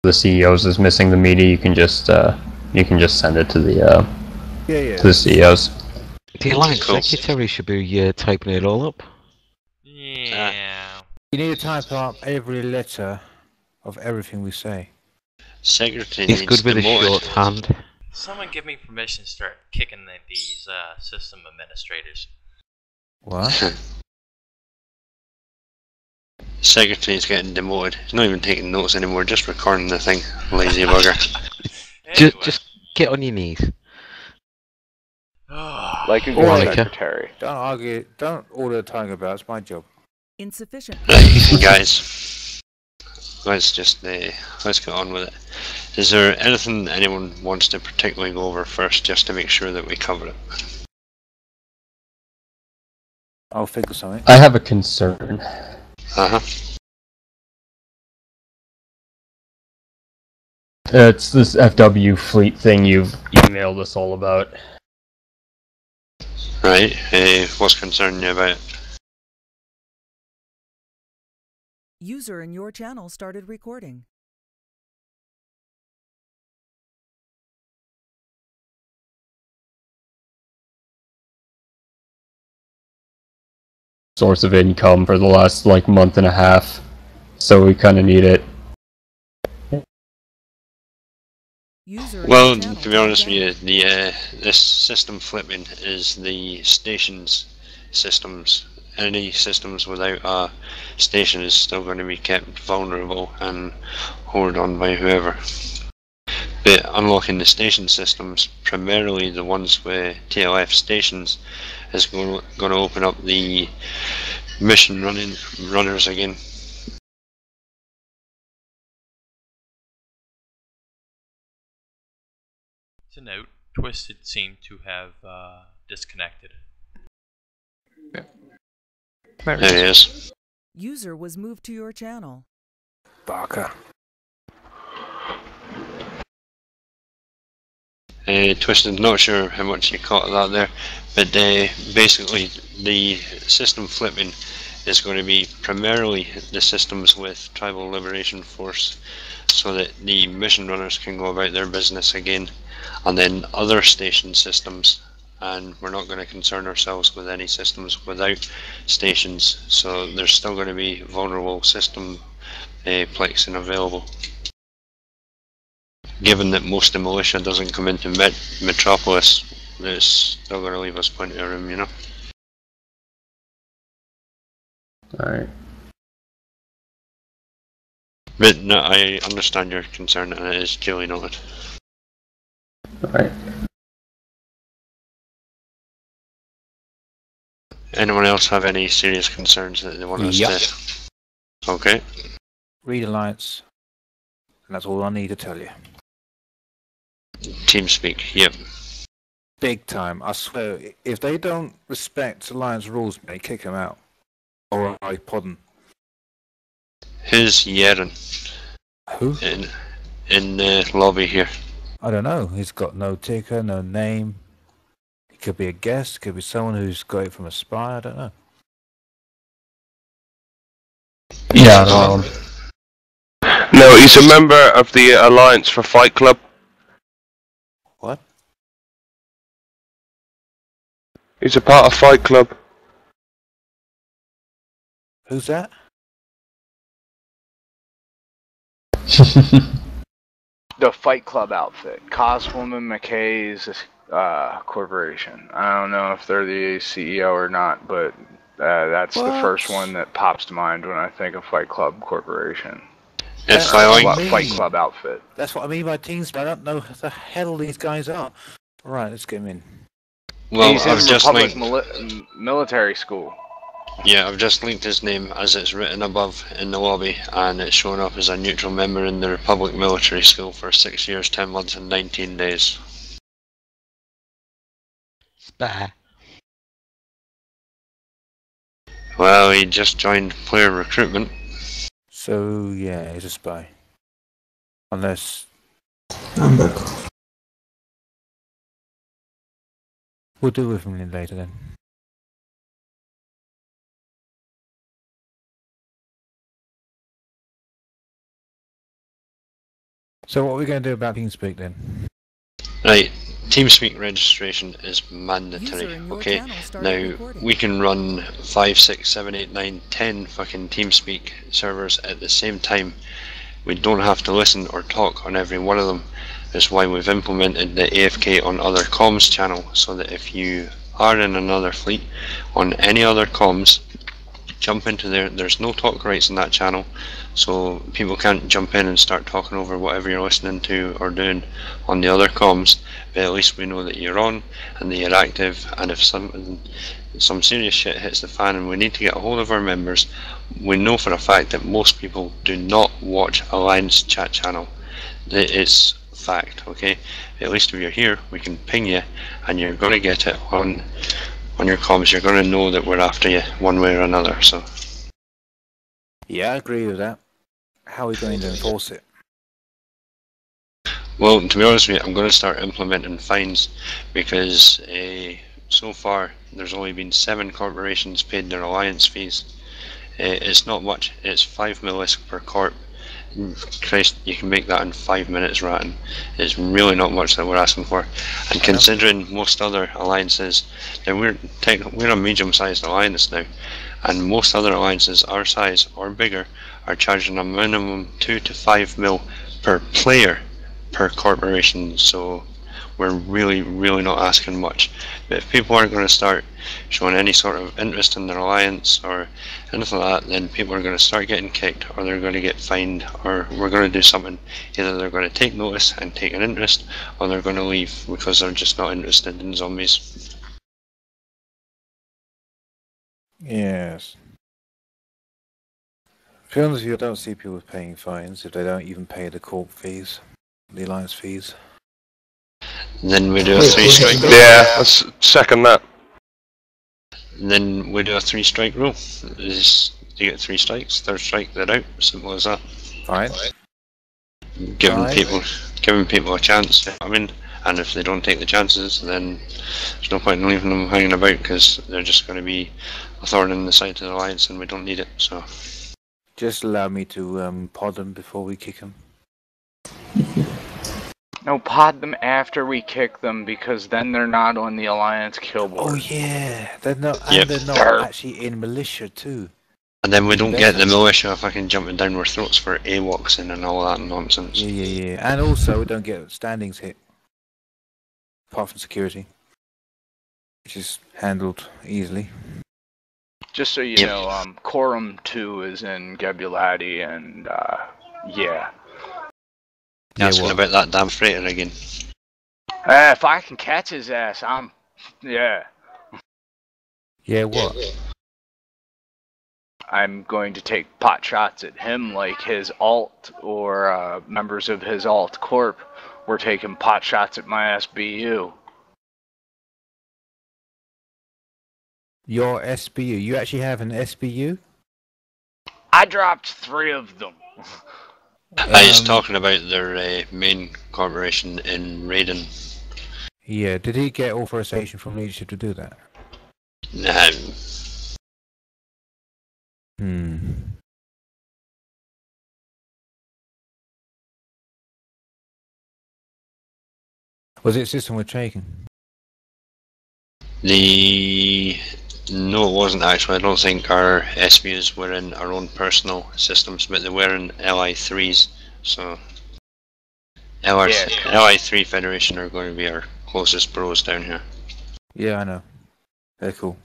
the CEOs is missing the media, you can just send it to the to the CEOs. The Alliance Secretary should be typing it all up. Yeah. You need to type up every letter of everything we say. Secretary He's needs good with his demoted. shorthand. Someone give me permission to start kicking these system administrators. What? Secretary's getting demoted. He's not even taking notes anymore, just recording the thing. Lazy bugger. Anyway. Just get on your knees. Like a good Monica. secretary. Don't argue. Don't order the tiger about. It's my job. Insufficient. Right, guys. Let's just let's get on with it. Is there anything anyone wants to particularly go over first, just to make sure that we cover it? I'll think of something. I have a concern. It's this FW fleet thing you've emailed us all about. Right. What's concerning you about it? User in your channel started recording. Source of income for the last like month and a half, so we kind of need it. User Well, in your channel to be honest with timed you, this system flipping is the station's systems. Any systems without a station is still going to be kept vulnerable and hoarded on by whoever. But unlocking the station systems, primarily the ones with TLF stations, is going to open up the mission runners again. To note, Twisted seemed to have disconnected. There he is. User was moved to your channel. Barker. Twisted, not sure how much you caught of that there, but basically the system flipping is going to be primarily the systems with Tribal Liberation Force, so that the mission runners can go about their business again, and then other station systems, and we're not going to concern ourselves with any systems without stations, so there's still going to be vulnerable system plexing available. Given that most of the militia doesn't come into Metropolis, it's still going to leave us plenty of room, you know? Alright. But no, I understand your concern, and it is duly noted. Alright. Anyone else have any serious concerns that they want us to... Okay. Read Alliance. And that's all I need to tell you. TeamSpeak, yep. Big time. I swear, if they don't respect Alliance rules, they kick them out. Or I pod them. Who's Yeren Who? in the lobby here? I don't know. He's got no ticker, no name. He could be a guest, could be someone who's got it from a spy, I don't know. Yeah, I don't know. No, he's a member of the Alliance for Fight Club. What? He's a part of Fight Club. Who's that? The Fight Club outfit. Coswoman McKay's corporation. I don't know if they're the CEO or not, but that's the first one that pops to mind when I think of Fight Club Corporation. If I like... Fight Club outfit. That's what I mean by teams, but I don't know who the hell these guys are. Alright, let's get him in. Well, He's in I've just Republic linked... military school. Yeah, I've just linked his name as it's written above in the lobby, and it's showing up as a neutral member in the Republic Military School for 6 years, 10 months and 19 days. Spare. Well, he just joined player recruitment. So, yeah, he's a spy. Unless... I'm back. We'll deal with him later then. So what are we going to do about TeamSpeak then? Right, TeamSpeak registration is mandatory, okay? Now, we can run 5, 6, 7, 8, 9, 10 fucking TeamSpeak servers at the same time. We don't have to listen or talk on every one of them. That's why we've implemented the AFK on other comms channel, so that if you are in another fleet on any other comms, jump into there. There's no talk rights in that channel, so people can't jump in and start talking over whatever you're listening to or doing on the other comms. But at least we know that you're on and that you're active, and if some serious shit hits the fan and we need to get a hold of our members, we know for a fact that most people do not watch Alliance chat channel. It's fact, okay? At least if you're here, we can ping you and you're going to get it on your comms. You're going to know that we're after you one way or another. So yeah, I agree with that. How are we going to enforce it? Well, to be honest with you, I'm going to start implementing fines, because so far there's only been 7 corporations paid their alliance fees. It's not much. It's 5 millisecond per corp. Christ, you can make that in 5 minutes, Ratton. It's really not much that we're asking for. And considering most other alliances, now we're a medium-sized alliance now, and most other alliances our size or bigger are charging a minimum 2 to 5 mil per player per corporation. So we're really not asking much. But if people aren't going to start showing any sort of interest in their alliance or anything like that, then people are going to start getting kicked, or they're going to get fined, or we're going to do something. Either they're going to take notice and take an interest, or they're going to leave because they're just not interested in zombies. Yes. To be honest with you, I don't see people paying fines if they don't even pay the corp fees, the alliance fees. Then we do a 3-strike rule. Yeah, let's second that. Then we do a 3-strike rule. You get 3 strikes, 3rd strike, they're out. Simple as that. Fine. Giving people a chance to come in, and if they don't take the chances, then there's no point in leaving them hanging about, because they're just going to be a thorn in the side of the alliance, and we don't need it. So just allow me to pod them before we kick them. No, pod them after we kick them, because then they're not on the Alliance kill board. Oh yeah, they're not, and Yep. they're not actually in militia too. and then we don't get the militia fucking jumping down our throats for AWOCs and all that nonsense. Yeah. And also, we don't get standings hit. Apart from security. Which is handled easily. Just so you know, Quorum 2 is in Gebulati, and yeah. Asking about that damn freighter again. If I can catch his ass, yeah. Yeah, what? I'm going to take pot shots at him like his alt, or members of his alt corp were taking pot shots at my SBU. Your SBU? You actually have an SBU? I dropped 3 of them. I was talking about their main corporation in Raiden. Yeah, did he get authorization from leadership to do that? No. Was it system with taken? No, it wasn't actually. I don't think our SBUs were in our own personal systems, but they were in LI3s. So LI3 Federation are going to be our closest bros down here. Yeah, I know. They're cool.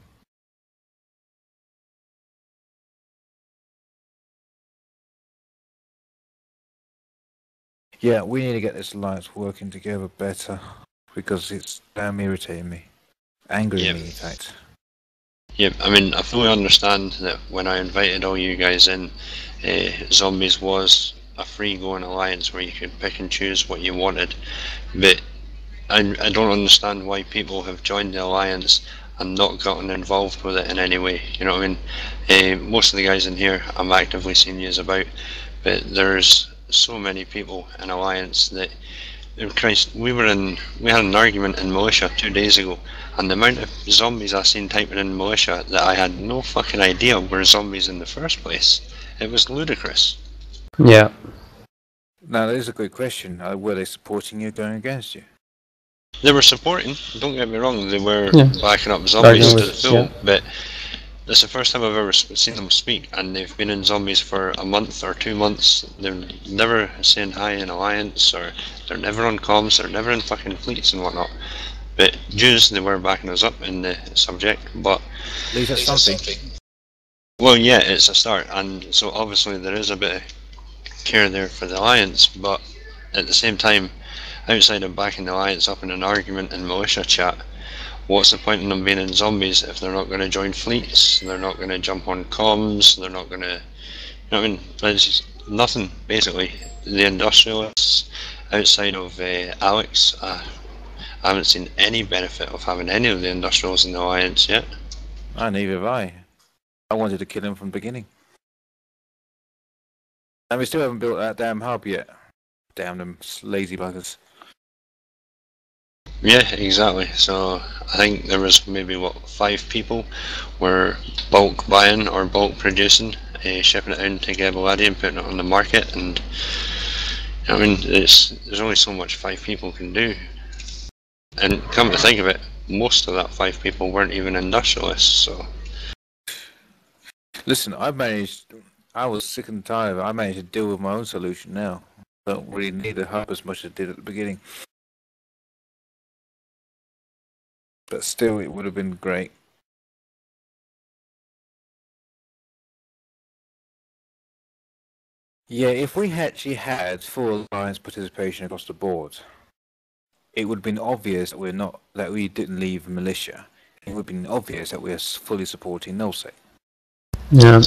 Yeah, we need to get this alliance working together better, because it's damn irritating me. Angering me, in fact. Yep, I mean, I fully understand that when I invited all you guys in, Zombies was a free-going alliance where you could pick and choose what you wanted, but I don't understand why people have joined the alliance and not gotten involved with it in any way. You know what I mean? Most of the guys in here I'm actively seeing yous about, but there's so many people in alliance that, Christ, we had an argument in militia 2 days ago, and the amount of zombies I seen typing in militia that I had no fucking idea were zombies in the first place. It was ludicrous. Yeah. Now, that is a good question. Were they supporting you, going against you? They were supporting, don't get me wrong, they were Yeah. backing up zombies Arguing to the with- full, yeah. but it's the first time I've ever seen them speak, and they've been in zombies for a month or 2 months. They're never saying hi in Alliance, or they're never on comms, they're never in fucking fleets and whatnot. But Jews, they were backing us up in the subject, but... At least that's something. Well, yeah, it's a start, and so obviously there is a bit of care there for the Alliance, but at the same time, outside of backing the Alliance up in an argument in militia chat, what's the point in them being in zombies if they're not going to join fleets, they're not going to jump on comms, they're not going to... You know what I mean? There's nothing, basically. The industrialists, outside of Alex, I haven't seen any benefit of having any of the industrials in the Alliance yet. Neither have I. I wanted to kill him from the beginning. And we still haven't built that damn hub yet. Damn them lazy buggers. Yeah, exactly. So I think there was maybe, 5 people were bulk buying or bulk producing, shipping it down to Gebaladi and putting it on the market, and I mean, there's only so much 5 people can do. And come to think of it, most of that 5 people weren't even industrialists, so... Listen, I was sick and tired of it. I managed to deal with my own solution now. Don't really need the hub as much as I did at the beginning. But still, it would have been great. Yeah, if we actually had full Alliance participation across the board, it would have been obvious that we didn't leave militia. It would have been obvious that we are fully supporting NullSec. Yeah.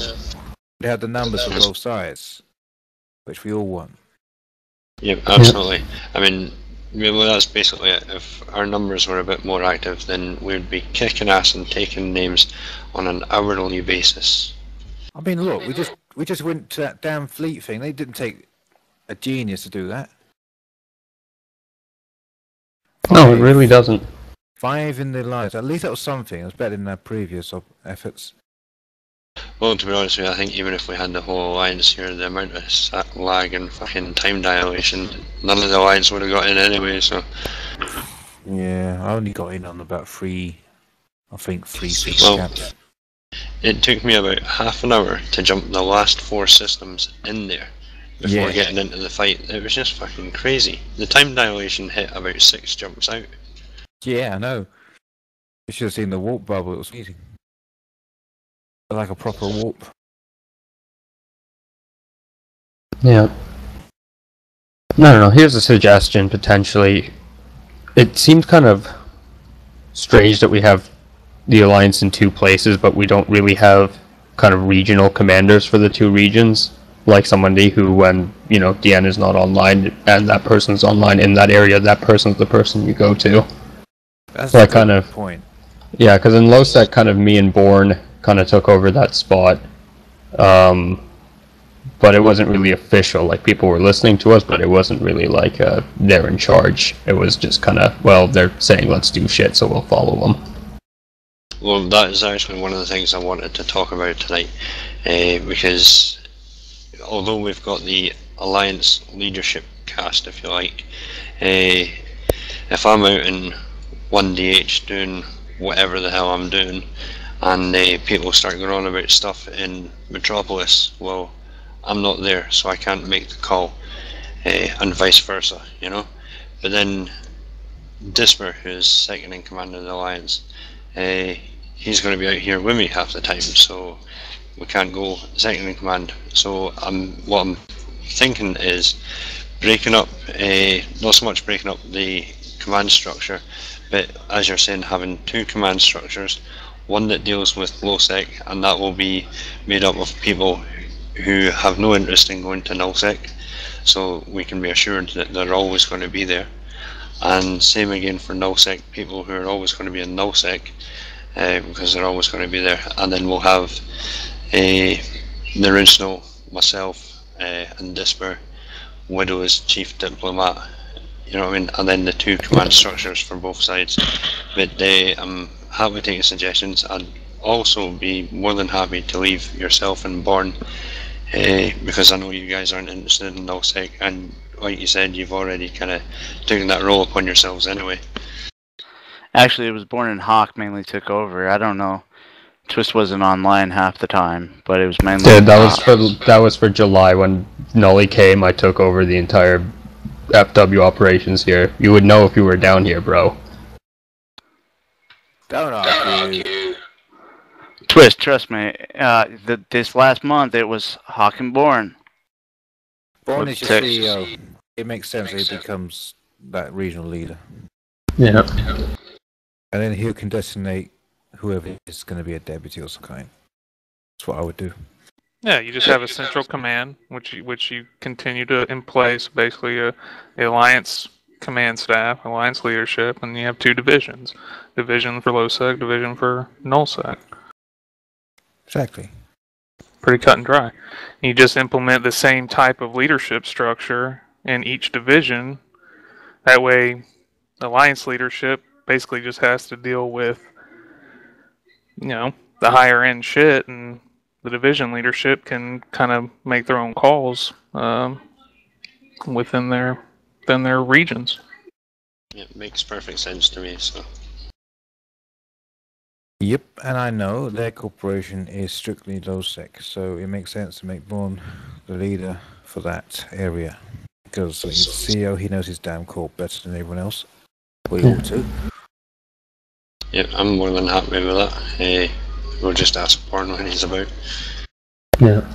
We had the numbers for both sides, which we all want. Yeah, absolutely. I mean, well, that's basically it. If our numbers were a bit more active, then we'd be kicking ass and taking names on an hourly basis. I mean, look, we just went to that damn fleet thing. They didn't take a genius to do that. No, it really doesn't. 5 in the Alliance. At least that was something. It was better than our previous efforts. Well, to be honest with you, I think even if we had the whole Alliance here, the amount of lag and fucking time dilation, none of the Alliance would have got in anyway, so... Yeah, I only got in on about 3 6 Well, caps. it took me about half an hour to jump the last 4 systems in there before getting into the fight. It was just fucking crazy. The time dilation hit about 6 jumps out. Yeah, I know. You should have seen the warp bubble. It was easy. Like a proper warp. Yeah. No, no, no. Here's a suggestion, potentially. It seems kind of strange that we have the Alliance in 2 places, but we don't really have kind of regional commanders for the 2 regions. Like somebody who, when, you know, DN is not online, and that person's online in that area, that person's the person you go to. That's that a kind good of point. Yeah, because in LoSec, kind of me and Bourne kind of took over that spot. But it wasn't really official. Like, people were listening to us, but it wasn't really like they're in charge. It was just kind of, well, they're saying let's do shit, so we'll follow them. Well, that is actually one of the things I wanted to talk about tonight, because although we've got the Alliance leadership cast, if you like, if I'm out in 1DH doing whatever the hell I'm doing, and people start going on about stuff in Metropolis, well, I'm not there, so I can't make the call, and vice versa, you know. But then Disper, who's second in command of the Alliance, he's going to be out here with me half the time, so we can't go second in command. So what I'm thinking is breaking up, not so much breaking up the command structure, but as you're saying, having 2 command structures, one that deals with LoSec, and that will be made up of people who have no interest in going to nullsec, so we can be assured that they're always going to be there. And same again for nullsec, people who are always going to be in nullsec, because they're always going to be there. And then we'll have the original, myself, and Disper, Widow as chief diplomat, you know what I mean, and then the 2 command structures for both sides. But I'm happy to take suggestions. I'd also be more than happy to leave yourself and Born, because I know you guys aren't interested in nullsec, and like you said, you've already kind of taken that role upon yourselves anyway. Actually, it was Born and Hawk mainly took over. I don't know. Twist wasn't online half the time, but it was mainly. Yeah, that was for July when Nully came. I took over the entire FW operations here. You would know if you were down here, bro. Don't argue. Twist, trust me. This last month it was Hawk and Born. Born is your CEO. It makes sense that he becomes that regional leader. Yeah. And then he can designate whoever is going to be a deputy or some kind. That's what I would do. Yeah, you just have a central command, which you continue to in place, basically the Alliance command staff, Alliance leadership, and you have 2 divisions. Division for low-sec, division for null-sec. Exactly. Pretty cut and dry. You just implement the same type of leadership structure in each division. That way, Alliance leadership basically just has to deal with, the higher end shit, and the division leadership can kind of make their own calls within their regions. Yeah, it makes perfect sense to me. So. Yep, and I know their corporation is strictly low-sec, so it makes sense to make Bourne the leader for that area. Because he's the CEO, he knows his damn corp better than everyone else. We ought to. Yeah, I'm more than happy with that. We'll just ask Bourne when he's about. Yeah.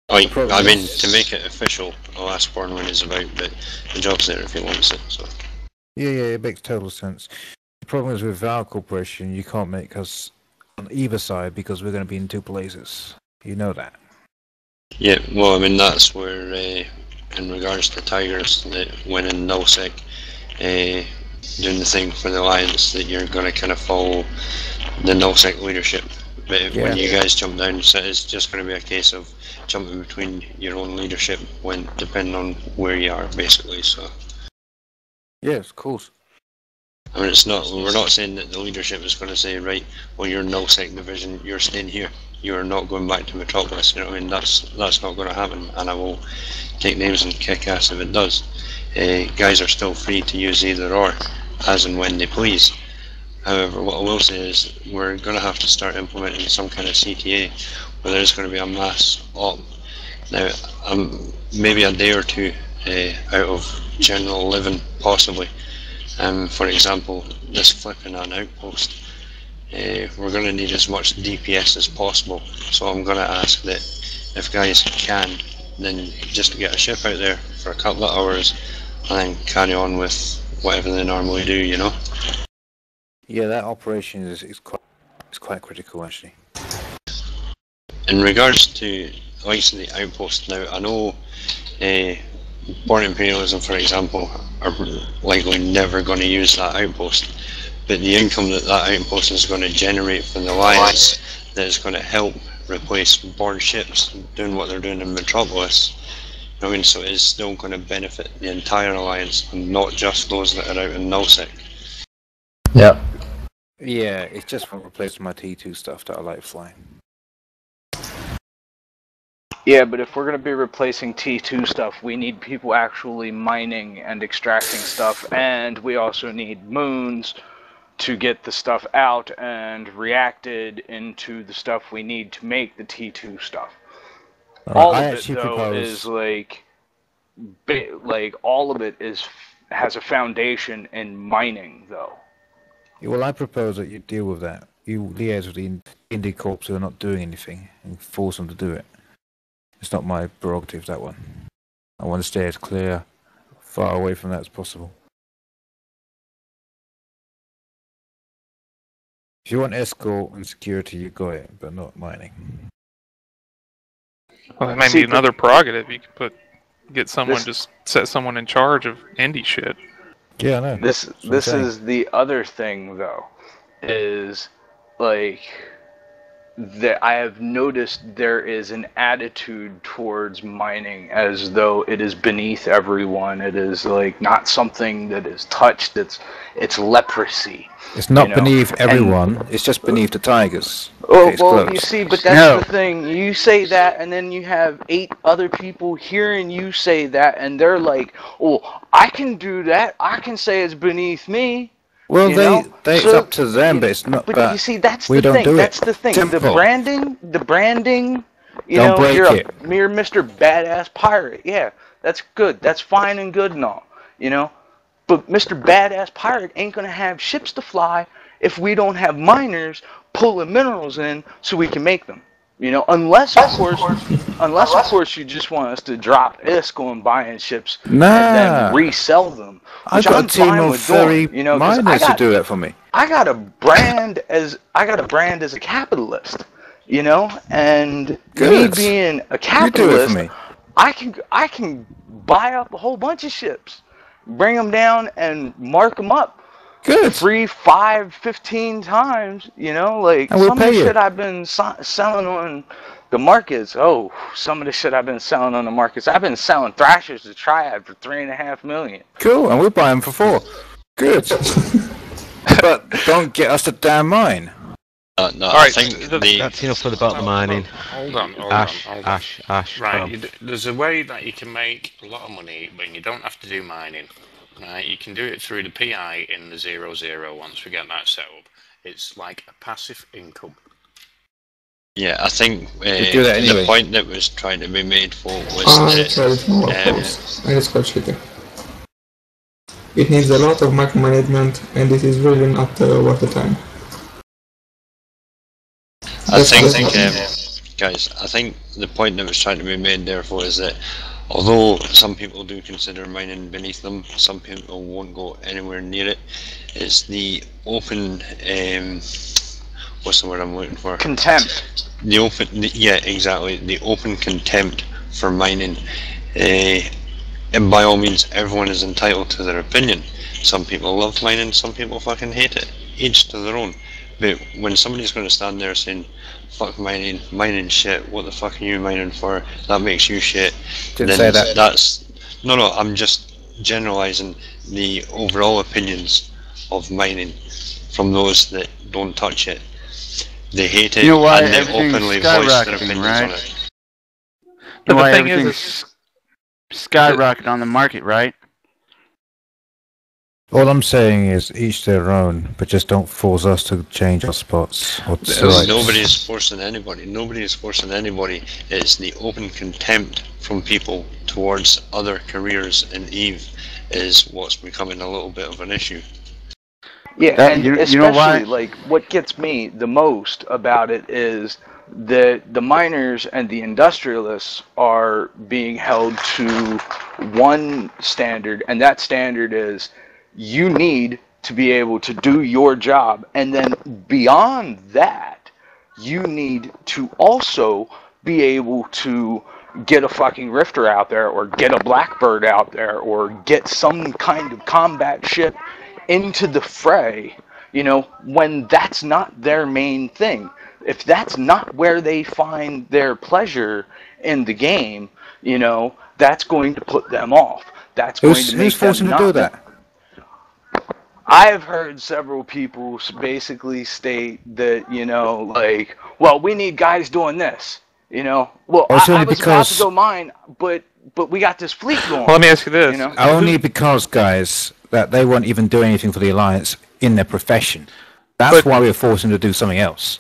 I mean, to make it official, I'll ask Bourne when he's about, but the job's there if he wants it, so. Yeah, it makes total sense. The problem is with our corporation, you can't make us on either side because we're going to be in 2 places. You know that. Yeah, well, I mean, that's where, in regards to Tigers, that when in nullsec, doing the thing for the Alliance, that you're going to kind of follow the nullsec leadership. But when you guys jump down, so it's just going to be a case of jumping between your own leadership when depending on where you are, basically. So. Yes, of course. I mean, we're not saying that the leadership is going to say, right, well, you're nullsec division, you're staying here. You're not going back to Metropolis. You know what I mean? That's not going to happen, and I will take names and kick ass if it does. Guys are still free to use either or, as and when they please. However, what I will say is we're going to have to start implementing some kind of CTA where there's going to be a mass op. Now, maybe a day or 2 out of general living, possibly. For example, this flipping an outpost. We're going to need as much DPS as possible, so I'm going to ask that if guys can, then just get a ship out there for a couple of hours and then carry on with whatever they normally do, you know? Yeah, that operation is quite critical, actually. In regards to likes of the outpost, now I know Born Imperialism, for example, are likely never going to use that outpost, but the income that outpost is going to generate from the Alliance that is going to help replace Born ships doing what they're doing in Metropolis, I mean, so it is still going to benefit the entire Alliance and not just those that are out in nullsec. Yeah. Yeah, it's just won't replace my T2 stuff that I like flying. Yeah, but if we're going to be replacing T2 stuff, we need people actually mining and extracting stuff, and we also need moons to get the stuff out and reacted into the stuff we need to make the T2 stuff. All of it, though, is all of it has a foundation in mining, though. Yeah, well, I propose that you deal with that. You liaise with the indie corps who are not doing anything and force them to do it. It's not my prerogative, that one. I want to stay as far away from that as possible. If you want escort and security, you got it, but not mining. Well, that may be another prerogative. You could get someone, just set someone in charge of indie shit. Yeah, I know. This is the other thing, though, is that I have noticed there is an attitude towards mining as though it is beneath everyone. It is like not something that is touched. It's leprosy. It's not beneath everyone. It's just beneath the tigers. Oh, well, you see, but that's the thing. You say that, and then you have 8 other people hearing you say that, and they're like, "Oh, I can do that. I can say it's beneath me." Well, it's up to them, but it's not. But you see, that's we the don't thing. do That's it. the thing. Simple. The branding. You Don't know, break you're it. a mere Mr. Badass Pirate. Yeah, that's good. That's fine and good and all. You know, but Mr. Badass Pirate ain't gonna have ships to fly if we don't have miners pulling minerals in so we can make them. You know, unless of course you just want us to drop ISK on buying ships and then resell them. I've got a team of 30 miners to do that for me. I got a brand as a capitalist, you know, and me being a capitalist, I can buy up a whole bunch of ships, bring them down and mark them up. 3, 5, 15 times, you know, like some of the shit I've been selling on the markets. Oh, some of the shit I've been selling on the markets. I've been selling Thrashers to Triad for $3.5 million. Cool, and we'll buy them for 4. Good. But don't get us to damn mine. No, I think that's enough for the bottom mining. Hold on. Ash. Right, there's a way that you can make a lot of money when you don't have to do mining. Right, you can do it through the PI in the 0-0 once we get that set up. It's like a passive income. Yeah, I think the point that was trying to be made for was it needs a lot of micromanagement, and this is really not worth the time. I think, guys, I think the point that was trying to be made therefore is that although some people do consider mining beneath them, some people won't go anywhere near it. It's the open, what's the word I'm looking for? Contempt. Yeah, exactly. The open contempt for mining. And by all means, everyone is entitled to their opinion. Some people love mining, some people fucking hate it. Each to their own. But when somebody's going to stand there saying, fuck mining shit, what the fuck are you mining for, that makes you shit, Didn't say that. No, I'm just generalising the overall opinions of mining from those that don't touch it. They hate it, and they openly voice their opinions on it. But the thing is, skyrocketing on the market, right? All I'm saying is each their own, but just don't force us to change our spots. Nobody is forcing anybody. Nobody is forcing anybody. It's the open contempt from people towards other careers in EVE is what's becoming a little bit of an issue. Yeah, and especially like what gets me the most about it is that the miners and the industrialists are being held to one standard, and that standard is you need to be able to do your job, and then beyond that, you need to also be able to get a fucking Rifter out there, or get a Blackbird out there, or get some kind of combat ship into the fray, you know, when that's not their main thing. If that's not where they find their pleasure in the game, you know, that's going to put them off. That's going to make them not do that. I've heard several people basically state that, you know, like, well, we need guys doing this, you know. Well, I was about to go mine, but we got this fleet going. Well, let me ask you this. You know? Only because, guys, that they won't even do anything for the Alliance in their profession. That's why we're forcing them to do something else.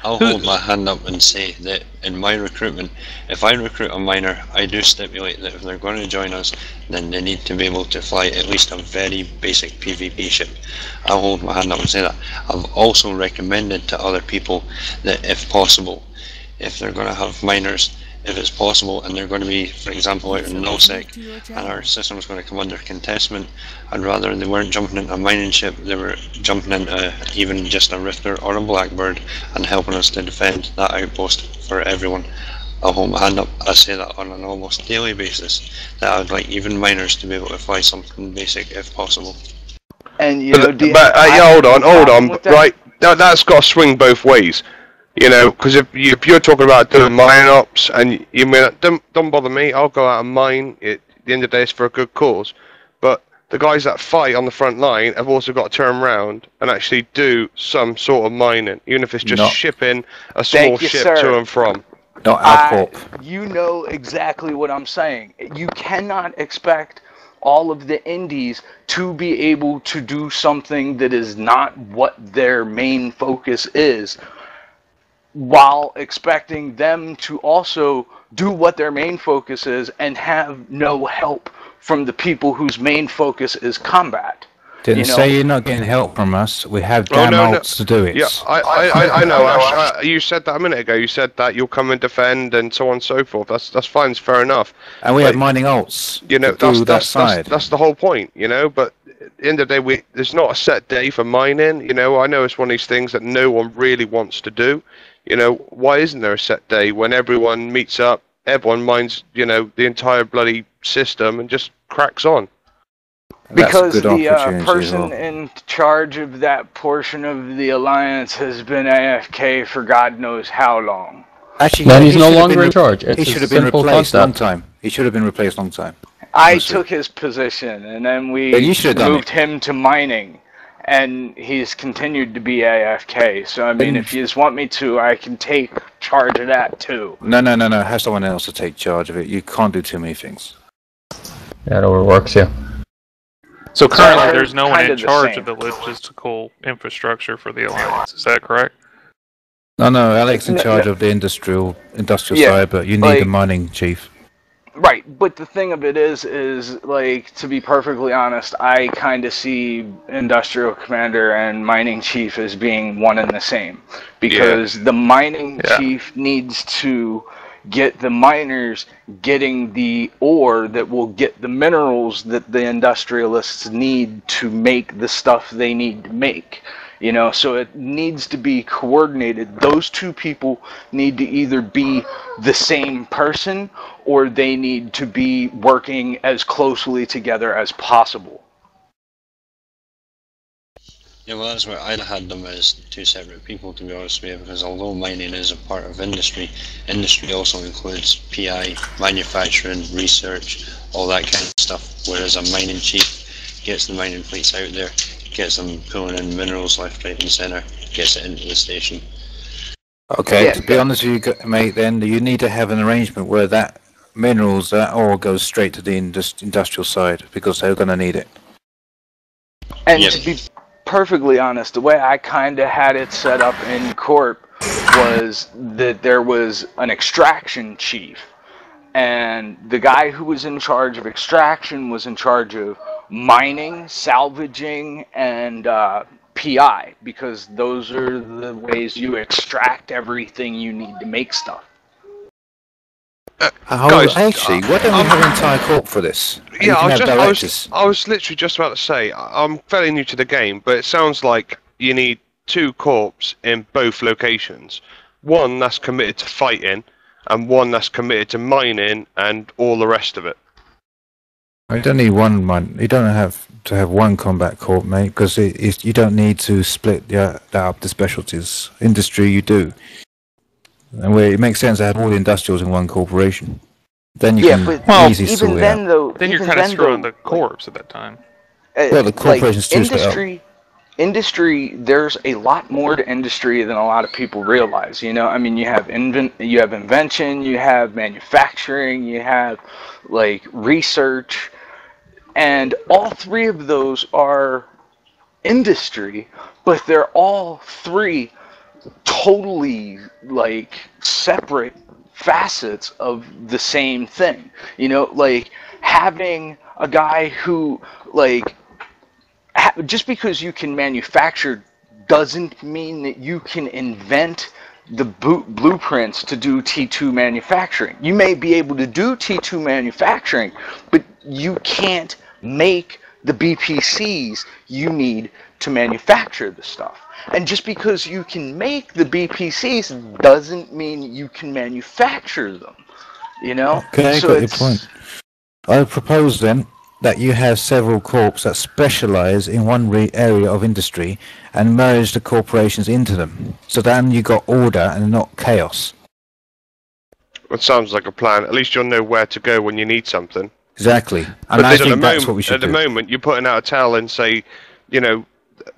I'll hold my hand up and say that in my recruitment, if I recruit a miner, I do stipulate that if they're going to join us, then they need to be able to fly at least a very basic PvP ship. I'll hold my hand up and say that. I've also recommended to other people that if possible, if they're going to have miners, if it's possible, and they're going to be, for example, out in nullsec, and our system is going to come under contestment, I'd rather they weren't jumping into a mining ship, they were jumping into even just a Rifter or a Blackbird and helping us to defend that outpost for everyone. I'll hold my hand up. I say that on an almost daily basis, that I'd like even miners to be able to fly something basic if possible. And you know, hold on, right? That's got to swing both ways. You know, because if you're talking about doing mine ops, and you mean don't bother me, I'll go out and mine. At the end of the day, it's for a good cause. But the guys that fight on the front line have also got to turn around and actually do some sort of mining, even if it's just shipping a small ship to and from. Not our corp. You know exactly what I'm saying. You cannot expect all of the indies to be able to do something that is not what their main focus is, while expecting them to also do what their main focus is and have no help from the people whose main focus is combat. Didn't say you're not getting help from us. We have damn ults to do it. Yeah, I know, Ash. You said that a minute ago. You said that you'll come and defend and so on and so forth. That's fine. It's fair enough. And we have mining ults. You know, that's the whole point. You know, but at the end of the day, there's not a set day for mining. You know, I know it's one of these things that no one really wants to do. You know, why isn't there a set day when everyone meets up, everyone mines, you know, the entire bloody system and just cracks on? Because the person in charge of that portion of the Alliance has been AFK for God knows how long. Actually, then he's no longer in charge. He should have been replaced long time. He should have been replaced long time. I took his position, and then we moved him to mining, and he's continued to be AFK. So, I mean, if you just want me to, I can take charge of that, too. No. Have someone else to take charge of it. You can't do too many things. That overworks you. So currently there's no one in charge of the logistical infrastructure for the Alliance, is that correct? No, Alex in charge of the industrial side, but you need a mining chief. Right, but the thing of it is like, to be perfectly honest, I kind of see industrial commander and mining chief as being one and the same. Because the mining chief needs to get the miners getting the ore that will get the minerals that the industrialists need to make the stuff they need to make. You know, so it needs to be coordinated. Those two people need to either be the same person or they need to be working as closely together as possible. Yeah, well, that's where I'd had them as two separate people, to be honest with you, because although mining is a part of industry, industry also includes PI, manufacturing, research, all that kind of stuff, whereas a mining chief gets the mining fleets out there, gets them pulling in minerals left, right and centre, gets it into the station. Okay, to be honest with you, mate, then you need to have an arrangement where that minerals, that ore goes straight to the industrial side, because they're going to need it. And to be perfectly honest, the way I kind of had it set up in Corp was that there was an extraction chief, and the guy who was in charge of extraction was in charge of mining, salvaging, and PI, because those are the ways you extract everything you need to make stuff. Guys, actually, why don't we have an entire corp for this? Yeah, I was literally just about to say, I'm fairly new to the game, but it sounds like you need two corps in both locations. One that's committed to fighting, and one that's committed to mining and all the rest of it. I don't need one you don't have to have one combat corp, mate, because you don't need to split that up the specialties. Industry, you do. And where it makes sense to have all the industrials in one corporation. Then you can easily sort it out. Then you're kind of screwing the corps at that time. Well, the corporation's too split up. Industry, there's a lot more to industry than a lot of people realize. You know, I mean, you have invention, you have manufacturing, you have like research, and all three of those are industry, but they're all three totally like separate facets of the same thing. You know, like having a guy who like just because you can manufacture doesn't mean that you can invent the blueprints to do T2 manufacturing. You may be able to do T2 manufacturing, but you can't make the BPCs you need to manufacture the stuff. And just because you can make the BPCs doesn't mean you can manufacture them. You know? Okay, so got your point. I propose then, that you have several corps that specialize in one area of industry and merge the corporations into them. So then you got order and not chaos. It sounds like a plan. At least you'll know where to go when you need something. Exactly. And But I at the think that's moment, what we should do. At the moment, you're putting out a tell and say, you know,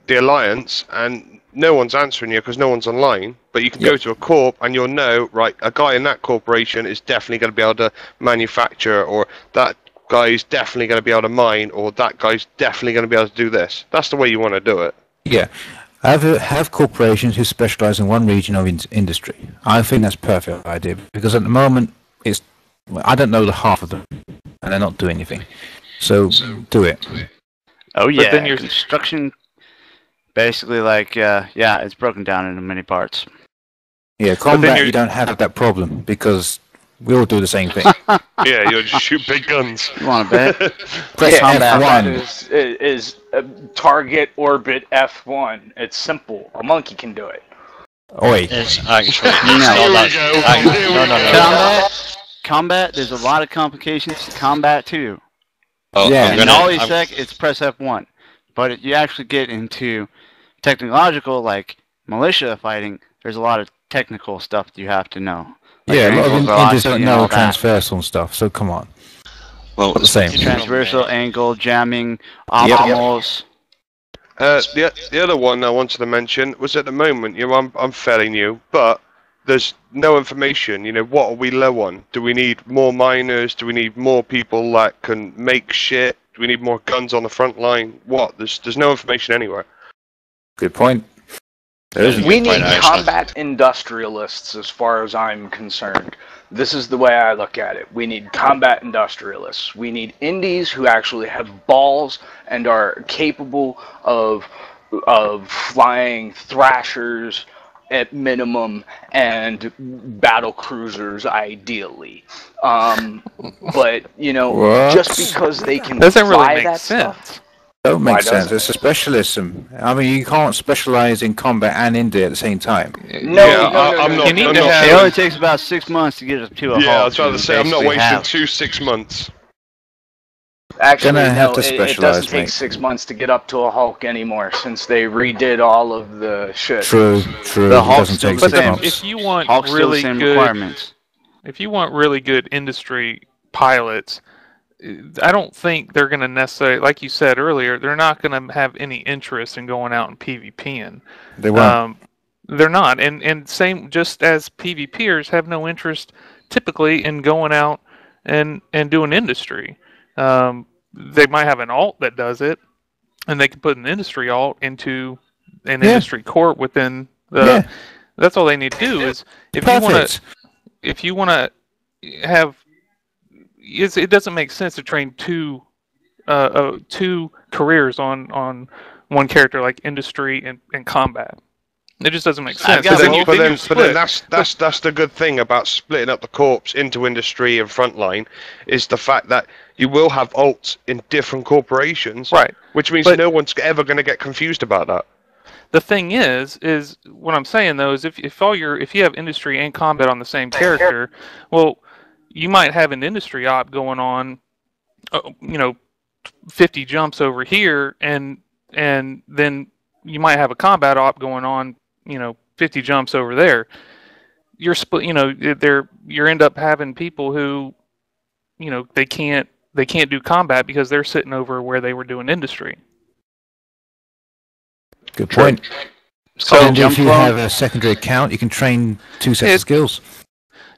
the Alliance, and no one's answering you because no one's online. But you can go to a corp and you'll know, right, a guy in that corporation is definitely going to be able to manufacture, or that guy's definitely going to be able to mine, or that guy's definitely going to be able to do this. That's the way you want to do it. Yeah. Have corporations who specialize in one region of industry. I think that's a perfect idea, because at the moment, I don't know the half of them, and they're not doing anything. So do it. Oh yeah, But then you're construction, basically like, yeah, it's broken down into many parts. Yeah, combat, you don't have that problem, because we all do the same thing. Yeah, you just shoot big guns. You want to bet? Press combat F1. is target orbit F1. It's simple. A monkey can do it. Oi. It's actually Combat, there's a lot of complications to combat too. Oh, Yeah. In OlliSec, it's press F1. But you actually get into technological, like militia fighting, there's a lot of technical stuff that you have to know. Like Yeah, a lot of angle Indians don't velocity and know all that. transversal and stuff, so come on. Well, Not the same. Transversal, angle, jamming, optimals. The other one I wanted to mention was, at the moment, you know, I'm fairly new, but there's no information. You know, what are we low on? Do we need more miners? Do we need more people that can make shit? Do we need more guns on the front line? What? There's no information anywhere. Good point. We need combat industrialists, as far as I'm concerned. This is the way I look at it. We need combat industrialists. We need indies who actually have balls and are capable of flying thrashers at minimum and battle cruisers ideally. But you know, just because they can doesn't fly really make that sense. stuff. Don't make Why sense. doesn't It's a specialism. I mean, you can't specialize in combat and India at the same time. No, I'm not. It only takes about 6 months to get up to a Yeah, I halt. was trying to say, I'm not basically wasting have. 6 months. Actually, Gonna have no, to it specialize, doesn't take mate. 6 months to get up to a Hulk anymore, since they redid all of the shit. True. The It Hulk's doesn't take But 6 then, months. if you want Hulk's still the really same good, requirements. if you want really good industry pilots, I don't think they're going to necessarily, like you said earlier, they're not going to have any interest in going out and PvPing. They won't. They're not, and same just as PvPers have no interest typically in going out and doing industry. They might have an alt that does it, and they can put an industry alt into an industry court within the. Yeah. That's all they need to do is if you want to have. It doesn't make sense to train two careers on one character like industry and combat. It just doesn't make sense. But then that's the good thing about splitting up the corps into industry and frontline, is the fact that you will have alts in different corporations, right? Which means no one's ever going to get confused about that. The thing is what I'm saying though is if you have industry and combat on the same character, well, you might have an industry op going on, 50 jumps over here, and then you might have a combat op going on, 50 jumps over there. You're split, you end up having people who, they can't do combat because they're sitting over where they were doing industry. Good point. So if you have a secondary account, you can train 2 sets of skills.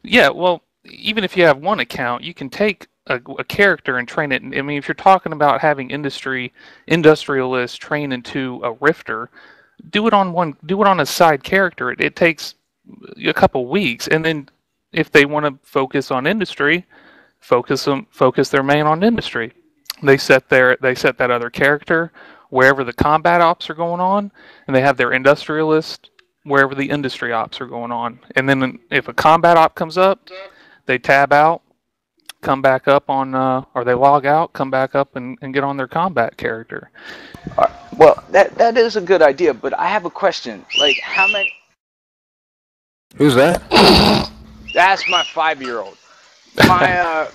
Yeah, well, even if you have one account, you can take a character and train it. I mean, if you're talking about having industrialists train into a rifter, do it on a side character. It takes a couple weeks, and then if they want to focus on industry, focus their main on industry. They set that other character wherever the combat ops are going on, and they have their industrialist wherever the industry ops are going on. And then if a combat op comes up, they tab out, come back up on, or they log out, come back up and get on their combat character. Well, that is a good idea, but I have a question. Like, how many... Who's that? That's my 5-year-old.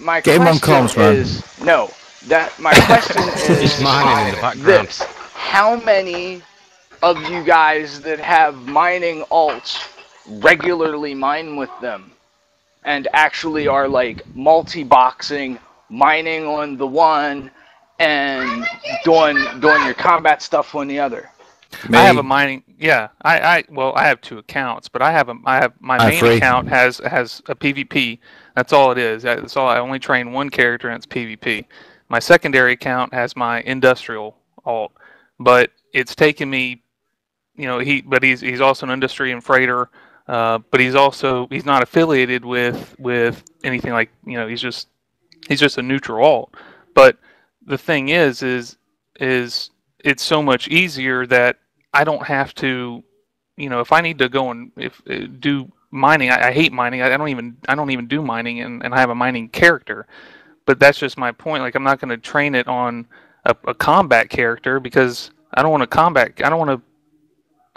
My Game on question comms, man. is... No, My question is It's mining in the background. this: how many of you guys that have mining alts regularly mine with them, and actually are like multi-boxing, mining on the one, and doing your combat stuff on the other? I have a mining. Yeah, I have 2 accounts, but I have my main account has a PvP. That's all it is. That's all. I only train one character, and it's PvP. My secondary account has my industrial alt, but it's taken me, he's also an industry and freighter, but he's not affiliated with anything like, he's just a neutral alt. But the thing is it's so much easier that I don't have to, if I need to go and do mining. I hate mining. I don't even do mining, and I have a mining character. But that's just my point. Like, I'm not going to train it on a combat character because I don't want to combat. I don't want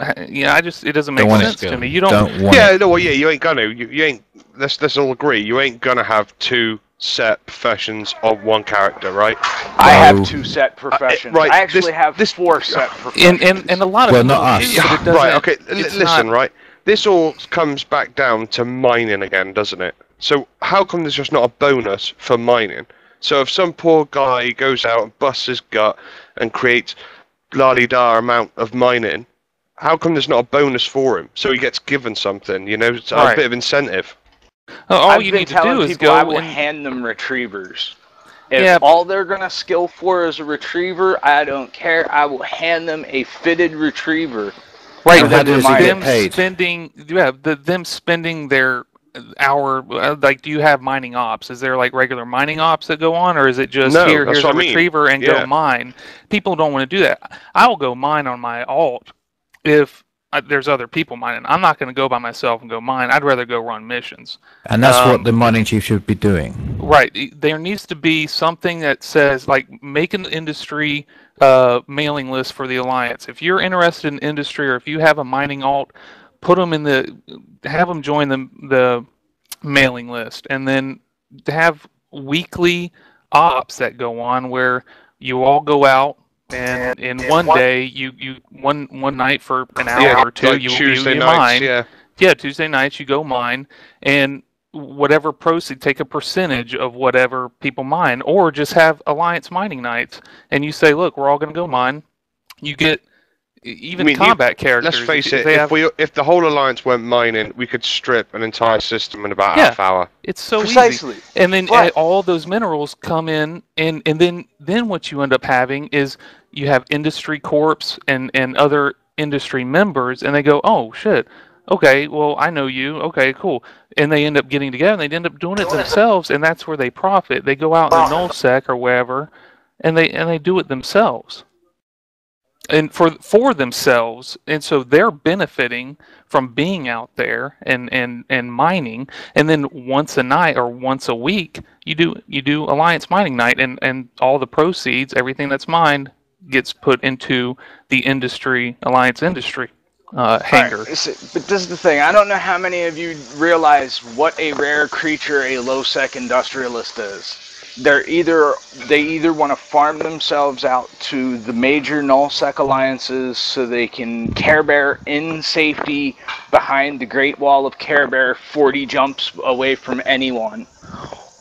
to. It doesn't make sense to me. You don't. You ain't gonna. You ain't. Let's all agree. You ain't gonna have 2 set professions of one character, right? I have 2 set professions. Right. I actually have 4 set professions. And a lot of people not do, us. but it doesn't. Right. Okay. Listen. Right. This all comes back down to mining again, doesn't it? So how come there's just not a bonus for mining? So if some poor guy goes out and busts his gut and creates la-di-da amount of mining, how come there's not a bonus for him? So he gets given something, it's a bit of incentive. All you need to do is go. I will hand them retrievers. If all they're gonna skill for is a retriever, I don't care. I will hand them a fitted retriever. Right, them spending their hour. Like, do you have mining ops? Is there like regular mining ops that go on, or is it just here's a retriever and go mine? People don't want to do that. I will go mine on my alt if there's other people mining. I'm not going to go by myself and go mine. I'd rather go run missions. And that's what the mining chief should be doing. Right. There needs to be something that says, like, make an industry mailing list for the Alliance. If you're interested in industry, or if you have a mining alt, put them have them join the mailing list, and then have weekly ops that go on where you all go out. And in one day, you one night for an hour or 2, like you Tuesday mine. nights, Tuesday nights you go mine, and whatever proceed, take a percentage of whatever people mine, or just have Alliance mining nights, and you say, look, we're all going to go mine. You get combat characters. Let's face it, if the whole Alliance went mining, we could strip an entire system in about half hour. It's so Precisely. easy. And then all those minerals come in, and then what you end up having is you have industry corps and other industry members, and they go, oh shit, okay, well, I know you, okay, cool. And they end up getting together, and they end up doing it themselves, and that's where they profit. They go out in the nullsec or wherever, and they do it themselves. And for themselves, and so they're benefiting from being out there and mining. And then once a night or once a week, you do Alliance Mining Night, and all the proceeds, everything that's mined, gets put into the Alliance Industry hangar. Right. But this is the thing. I don't know how many of you realize what a rare creature a low-sec industrialist is. They either want to farm themselves out to the major null-sec alliances so they can Care Bear in safety behind the Great Wall of Care Bear 40 jumps away from anyone,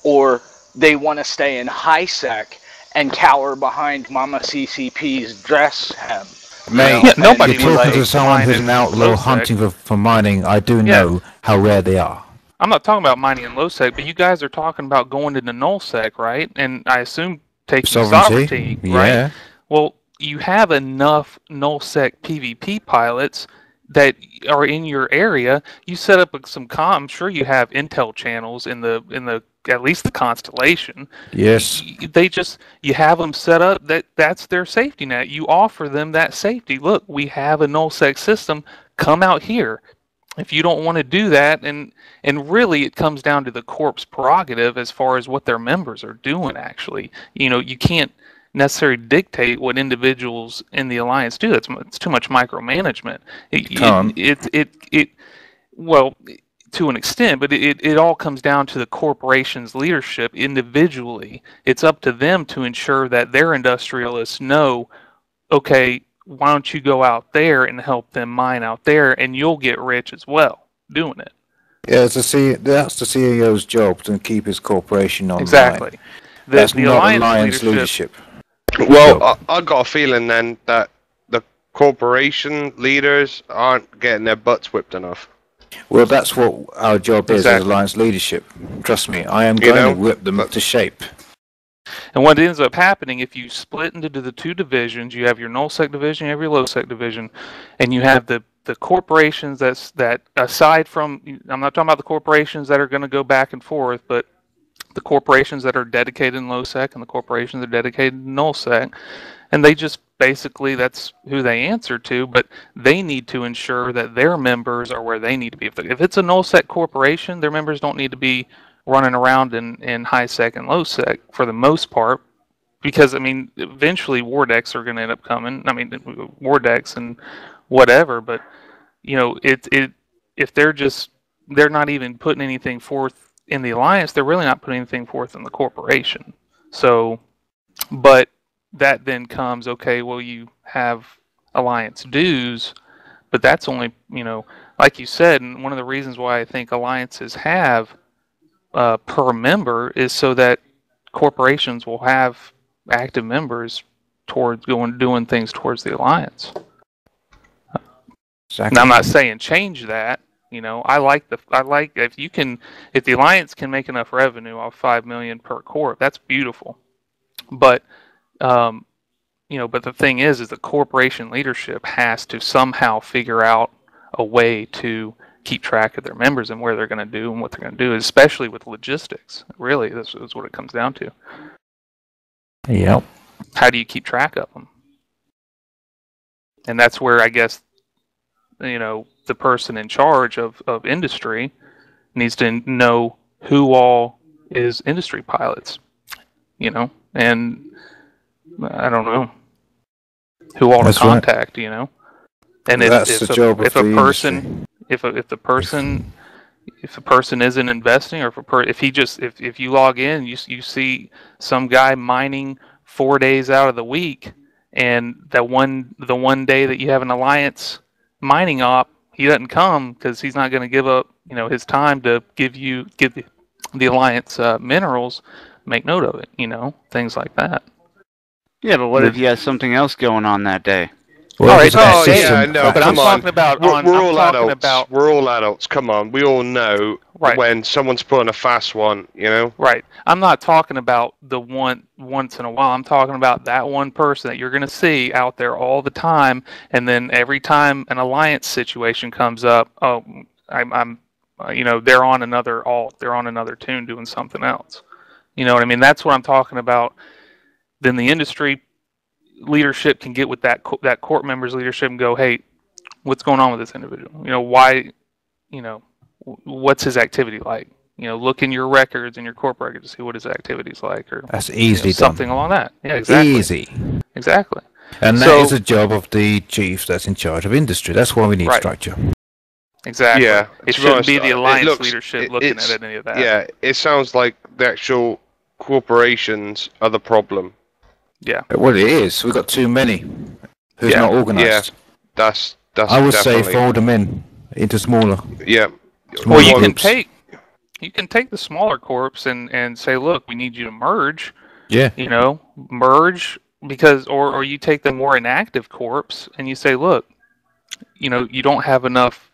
or they want to stay in high-sec and cower behind Mama CCP's dress hem. Mate, nobody you're talking to someone who's an outlaw hunting for mining. I do know how rare they are. I'm not talking about mining in low sec, but you guys are talking about going into null sec, right? And I assume taking sovereignty, right? Yeah. Well, you have enough null sec PvP pilots that are in your area. You set up some I'm sure you have intel channels in the at least the constellation. Yes. You have them set up. That's their safety net. You offer them that safety. Look, we have a null sec system. Come out here. If you don't want to do that, and really it comes down to the corp's prerogative as far as what their members are doing, actually. You can't necessarily dictate what individuals in the Alliance do. It's too much micromanagement. to an extent, but it all comes down to the corporation's leadership individually. It's up to them to ensure that their industrialists know, okay, why don't you go out there and help them mine out there, and you'll get rich as well doing it. Yeah, that's the CEO's job to keep his corporation online. Exactly. That's the not Alliance leadership. Well, I got a feeling then that the corporation leaders aren't getting their butts whipped enough. Well, that's what our job is as Alliance leadership. Trust me, I am going to whip them to shape. And what ends up happening, if you split into the two divisions, you have your null-sec division, you have your low-sec division, and you have the corporations that aside from, I'm not talking about the corporations that are going to go back and forth, but the corporations that are dedicated in low-sec and the corporations that are dedicated in null-sec, and they just basically, that's who they answer to, but they need to ensure that their members are where they need to be. If it's a null-sec corporation, their members don't need to be running around in high-sec and low-sec for the most part, because, I mean, eventually war decks are going to end up coming. I mean, war decks and whatever, but, you know, if they're not even putting anything forth in the Alliance, they're really not putting anything forth in the corporation. So, but that then comes, okay, well, you have Alliance dues, but that's only, you know, like you said, and one of the reasons why I think alliances have per member is so that corporations will have active members towards doing things towards the Alliance. Exactly. Now, I'm not saying change that. You know, I like if the Alliance can make enough revenue off $5 million per corp, that's beautiful. But you know, but the thing is the corporation leadership has to somehow figure out a way to keep track of their members and where they're going to do and what they're going to do, especially with logistics. Really, this is what it comes down to. Yep. How do you keep track of them? And that's where I guess, you know, the person in charge of industry needs to know who all is industry pilots, you know, and I don't know who all to contact, you know. And if the person isn't investing, or if you log in, you see some guy mining 4 days out of the week, and the one day that you have an Alliance mining op, he doesn't come because he's not going to give up, you know, his time to give the Alliance minerals. Make note of it, you know, things like that. Yeah, but what if he has something else going on that day? Well, all right. Oh, yeah, no, but I'm talking about. We're all adults. We're all adults. Come on, we all know when someone's pulling a fast one. You know. Right. I'm not talking about the one once in a while. I'm talking about that one person that you're going to see out there all the time, and then every time an Alliance situation comes up, oh, I'm you know, they're on another alt. They're on another tune doing something else. You know what I mean? That's what I'm talking about. Then the industry leadership can get with that court member's leadership and go, hey, what's going on with this individual? You know, why, you know, what's his activity like? You know, look in your records and your court records to see what his activity's like, or that's easily something along that. Yeah, exactly. Easy. Exactly. And that is a job of the chief that's in charge of industry. That's why we need structure. Exactly. Yeah. It shouldn't be the Alliance leadership looking at any of that. Yeah, it sounds like the actual corporations are the problem. Yeah. Well, it is. We've got too many. Who's not organised? Yeah. That's. I would say fold them into smaller. Yeah. Well, you can take the smaller corps and say, look, we need you to merge. Yeah. You know, merge because, or you take the more inactive corps and you say, look, you know, you don't have enough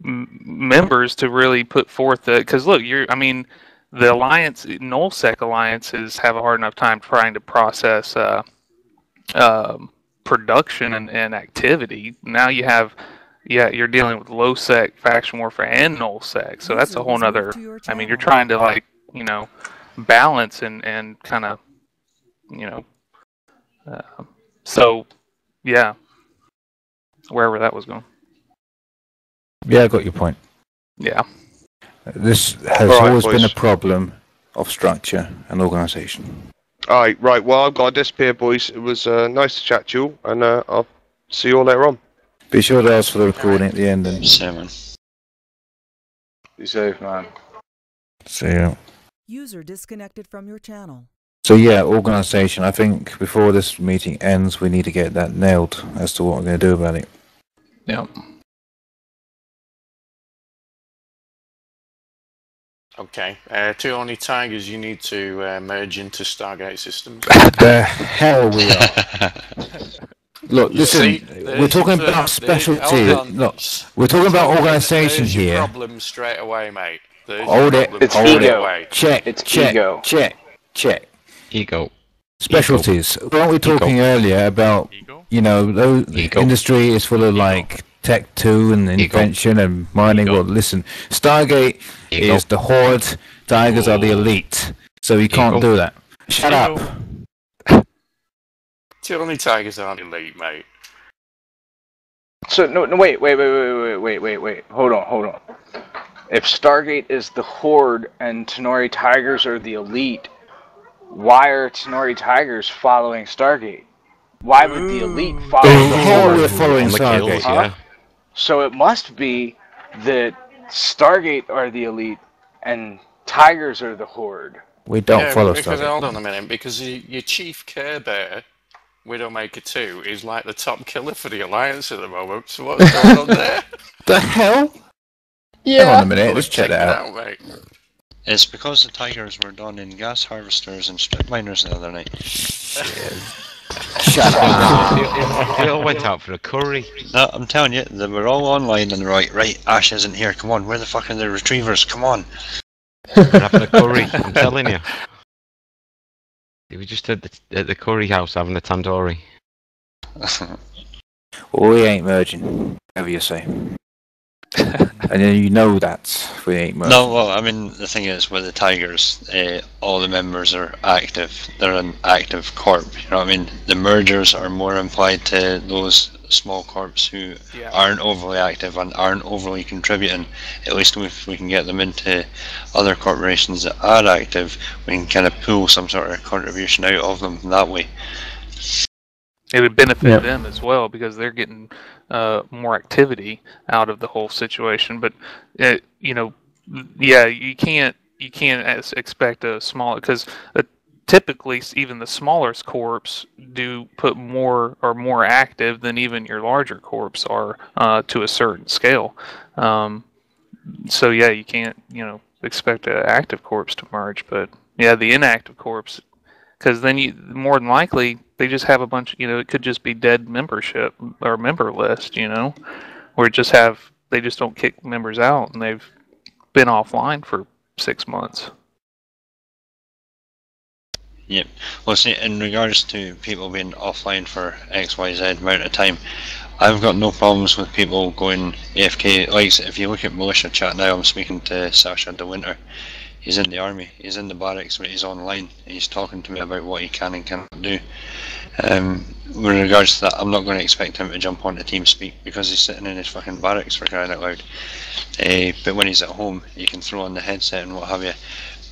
members to really put forth because look, the Alliance, null-sec alliances have a hard enough time trying to process production and activity. Now you have, you're dealing with low-sec faction warfare and null-sec, so that's a whole nother. I mean, you're trying to, like, you know, balance and kind of, you know, so yeah, wherever that was going. Yeah, I got your point. Yeah. This has always been a problem of structure and organisation. Alright, right, well, I've got to disappear, boys. It was nice to chat to you, and I'll see you all later on. Be sure to ask for the recording at the end. And... 7. Be safe, man. See ya. User disconnected from your channel. So yeah, organisation. I think before this meeting ends, we need to get that nailed as to what we're going to do about it. Yeah. Okay. Two Only Tigers, you need to merge into Stargate systems. The hell we are. Look, listen, we're talking about specialty. Look, we're talking about organisation There's your here. problem straight away, mate. Hold it. It's Hold ego. it. Check. It's check. ego. Check. Ego. Specialties. Weren't we talking earlier about, you know, the industry is full of like Tech 2 and invention and mining? Well, listen, Stargate is the Horde, Tigers are the elite. So you can't do that. Shut up. Two Only Tigers aren't elite, mate. So no, wait. Hold on. If Stargate is the Horde and Tenori Tigers are the elite, why are Tenori Tigers following Stargate? Why would the elite follow the Horde? We're following Stargate. Yeah. So it must be that Stargate are the elite and Tigers are the Horde. We don't follow because, Stargate. hold on a minute, because your Chief Care Bear, Widowmaker 2, is like the top killer for the Alliance at the moment, so what's going on there? The hell? Yeah. Hang on a minute, let's check that out. Mate. It's because the Tigers were done in gas harvesters and strip miners the other night. Shut up. They all went out for a curry. No, I'm telling you, they were all online and right, Ash isn't here, come on, where the fuck are the retrievers, come on. They're having a curry, I'm telling you. They were just at the curry house having a tandoori. We ain't merging, whatever you say. And then you know that we ain't merging. No, well, I mean, the thing is, with the Tigers, all the members are active. They're an active corp, you know what I mean? The mergers are more implied to those small corps who aren't overly active and aren't overly contributing. At least if we can get them into other corporations that are active, we can kind of pull some sort of contribution out of them that way. It would benefit them as well because they're getting more activity out of the whole situation. But you know, you can't expect a small because typically even the smallest corps do put more active than even your larger corps are to a certain scale. So you can't expect an active corps to merge, but the inactive corps. Because then more than likely, they just have a bunch, it could just be dead membership or member list, or they just don't kick members out and they've been offline for 6 months. Yep. Well, see, in regards to people being offline for XYZ amount of time, I've got no problems with people going AFK. Like, if you look at militia chat now, I'm speaking to Sasha De Winter. He's in the army, he's in the barracks, but he's online. He's talking to me about what he can and cannot do. With regards to that, I'm not going to expect him to jump onto TeamSpeak because he's sitting in his fucking barracks, for crying out loud. But when he's at home, you can throw on the headset and what have you.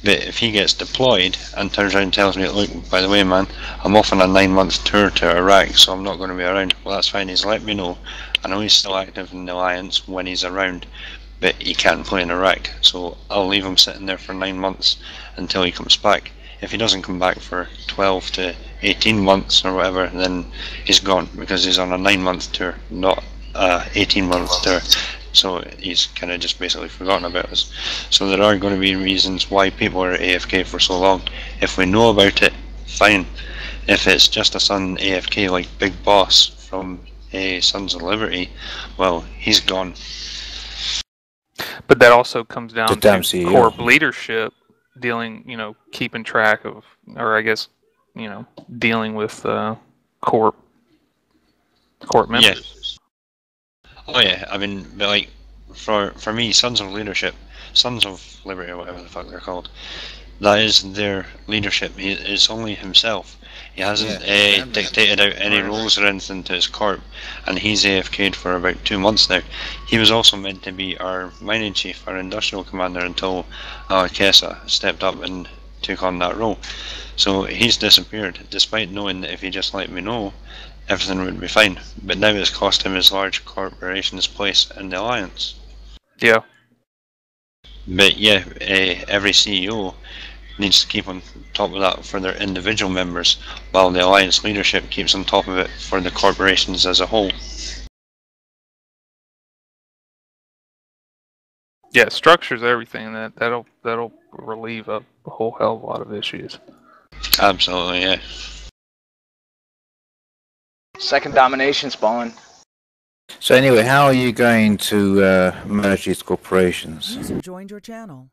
But if he gets deployed and turns around and tells me, look, by the way, man, I'm off on a 9-month tour to Iraq, so I'm not going to be around. Well, that's fine, he's let me know. I know he's still active in the Alliance when he's around, but he can't play in Iraq, so I'll leave him sitting there for 9 months until he comes back. If he doesn't come back for 12 to 18 months or whatever, then he's gone, because he's on a 9-month tour, not a 18-month tour. So he's kind of just basically forgotten about us. So there are going to be reasons why people are AFK for so long. If we know about it, fine. If it's just a Sun AFK like Big Boss from Sons of Liberty, well, he's gone. But that also comes down to corp CEO. leadership keeping track of, or I guess, dealing with corp members. Yeah. Oh yeah, I mean, but like, for me, Sons of Leadership, Sons of Liberty, or whatever the fuck they're called, that is their leadership. It's only himself. He hasn't dictated out any roles or anything to his corp, and he's AFK'd for about 2 months now. He was also meant to be our mining chief, our industrial commander, until Kessa stepped up and took on that role. So he's disappeared, despite knowing that if he just let me know, everything would be fine. But now it's cost him his large corporation's place in the Alliance. Yeah. But yeah, every CEO needs to keep on top of that for their individual members, while the Alliance leadership keeps on top of it for the corporations as a whole. Yeah, structure's everything. That'll relieve a whole hell of a lot of issues. Absolutely, yeah. Second domination spawn. So anyway, how are you going to merge these corporations? User joined your channel.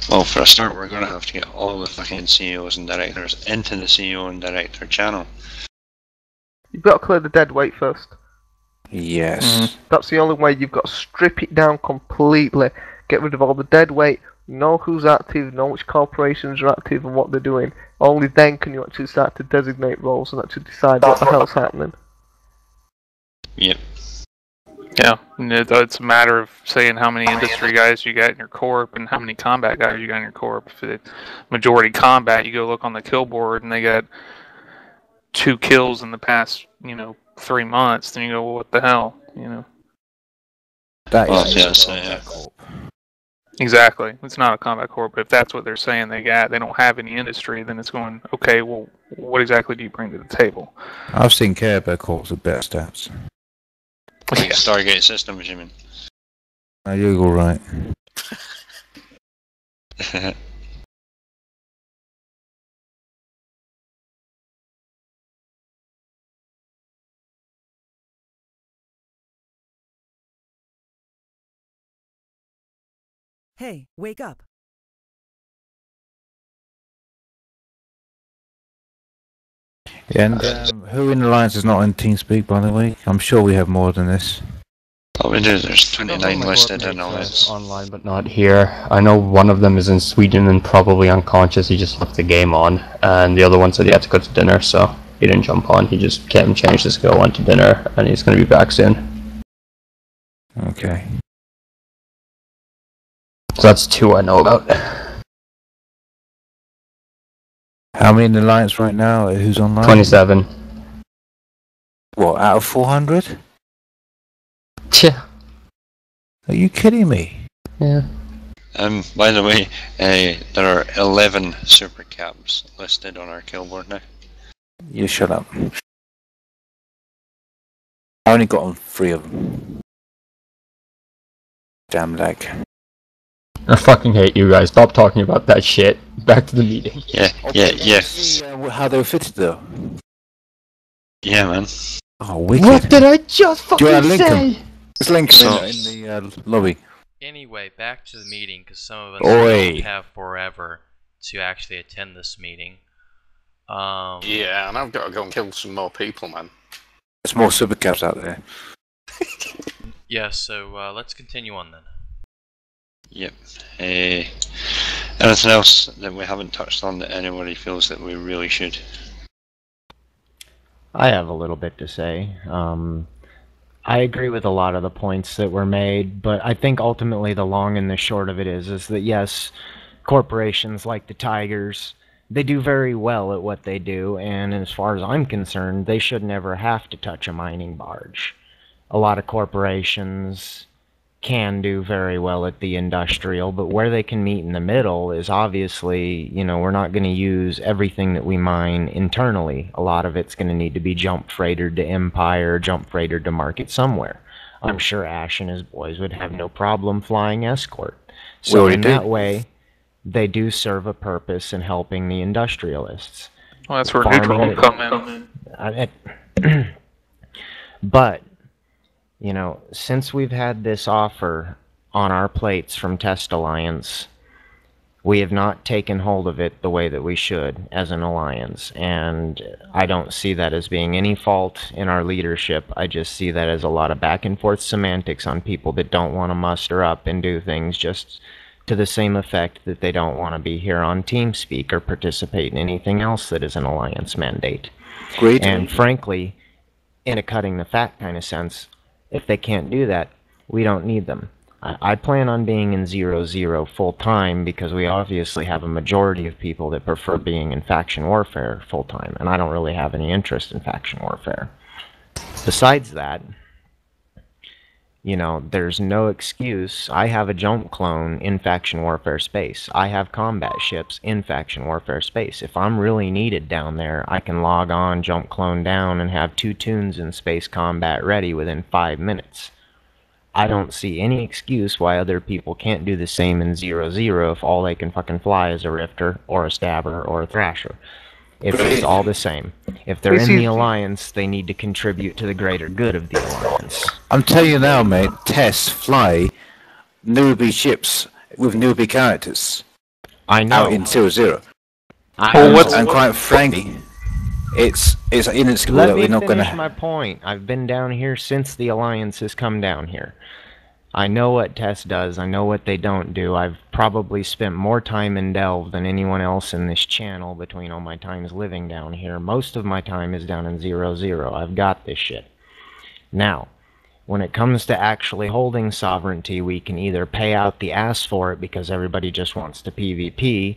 Well, for a start, we're going to have to get all the fucking CEOs and directors into the CEO and director channel. You've got to clear the dead weight first. Yes. That's the only way. You've got to strip it down completely. Get rid of all the dead weight. Know who's active, know which corporations are active and what they're doing. Only then can you actually start to designate roles and actually decide what the hell's happening. Yep. Yeah, and it's a matter of saying how many industry guys you got in your corp and how many combat guys you got in your corp. If it's majority combat, you go look on the kill board and they got 2 kills in the past, 3 months. Then you go, well, what the hell, That Well, is yes, yeah. Exactly. It's not a combat corp, but if that's what they're saying they don't have any industry, then it's going, okay, well, what exactly do you bring to the table? I've seen Care Bear Corps with better stats. Like Stargate systems, you mean? No, you're all right. Hey, wake up. Yeah, and who in Alliance is not in TeamSpeak, by the way? I'm sure we have more than this. Oh, we do. There's 29 listed in Alliance. Online, but not here. I know one of them is in Sweden and probably unconscious. He just left the game on, and the other one said he had to go to dinner, so he didn't jump on. He just came and changed his skill, went to dinner, and he's going to be back soon. Okay. So that's 2 I know about. How many in Alliance right now? Who's online? 27. What, out of 400? Yeah. Are you kidding me? Yeah. By the way, there are 11 super caps listed on our kill board now. You shut up. I only got on 3 of them. Damn lag. I fucking hate you guys. Stop talking about that shit. Back to the meeting. Yeah. See how they were fitted though. Yeah, man. Oh, wicked. What did I just fucking Do you want to link say? them? Just link them in the lobby. Anyway, back to the meeting, because some of us Oi. don't have forever to actually attend this meeting. Yeah, and I've got to go and kill some more people, man. There's more super caps out there. Yeah, so let's continue on then. Yep. Anything else that we haven't touched on that anybody feels that we really should? I have a little bit to say. I agree with a lot of the points that were made, but I think ultimately the long and the short of it is that yes, corporations like the Tigers, they do very well at what they do, and as far as I'm concerned, they should never have to touch a mining barge. A lot of corporations can do very well at the industrial, but where they can meet in the middle is obviously, we're not going to use everything that we mine internally. A lot of it's going to need to be jump freighted to Empire, jump freighted to market somewhere. I'm sure Ash and his boys would have no problem flying escort. So in that way, they do serve a purpose in helping the industrialists. Well, that's where neutral will come in. But since we've had this offer on our plates from Test Alliance, we have not taken hold of it the way that we should as an alliance, and I don't see that as being any fault in our leadership. I just see that as a lot of back and forth semantics on people that don't want to muster up and do things just to the same effect that they don't want to be here on TeamSpeak or participate in anything else that is an alliance mandate. Great. And frankly, in a cutting the fat kind of sense, if they can't do that, we don't need them. I plan on being in 0-0 full-time because we obviously have a majority of people that prefer being in faction warfare full-time, and I don't really have any interest in faction warfare. Besides that, You know, there's no excuse. I have a jump clone in faction warfare space. I have combat ships in faction warfare space. If I'm really needed down there, I can log on, jump clone down, and have 2 tunes in space combat ready within 5 minutes. I don't see any excuse why other people can't do the same in 0-0 if all they can fucking fly is a Rifter, or a Stabber, or a Thrasher. If it's all the same. If they're in the Alliance, they need to contribute to the greater good of the Alliance. I'm telling you now, mate, tests fly newbie ships with newbie characters. I know. Out in 0-0. And quite frankly, it's inexcusable that we're not going to... Let me finish my point. I've been down here since the Alliance has come down here. I know what Tess does. I know what they don't do. I've probably spent more time in Delve than anyone else in this channel between all my times living down here. Most of my time is down in 0-0. I've got this shit. Now, when it comes to actually holding sovereignty, we can either pay out the ass for it because everybody just wants to PvP,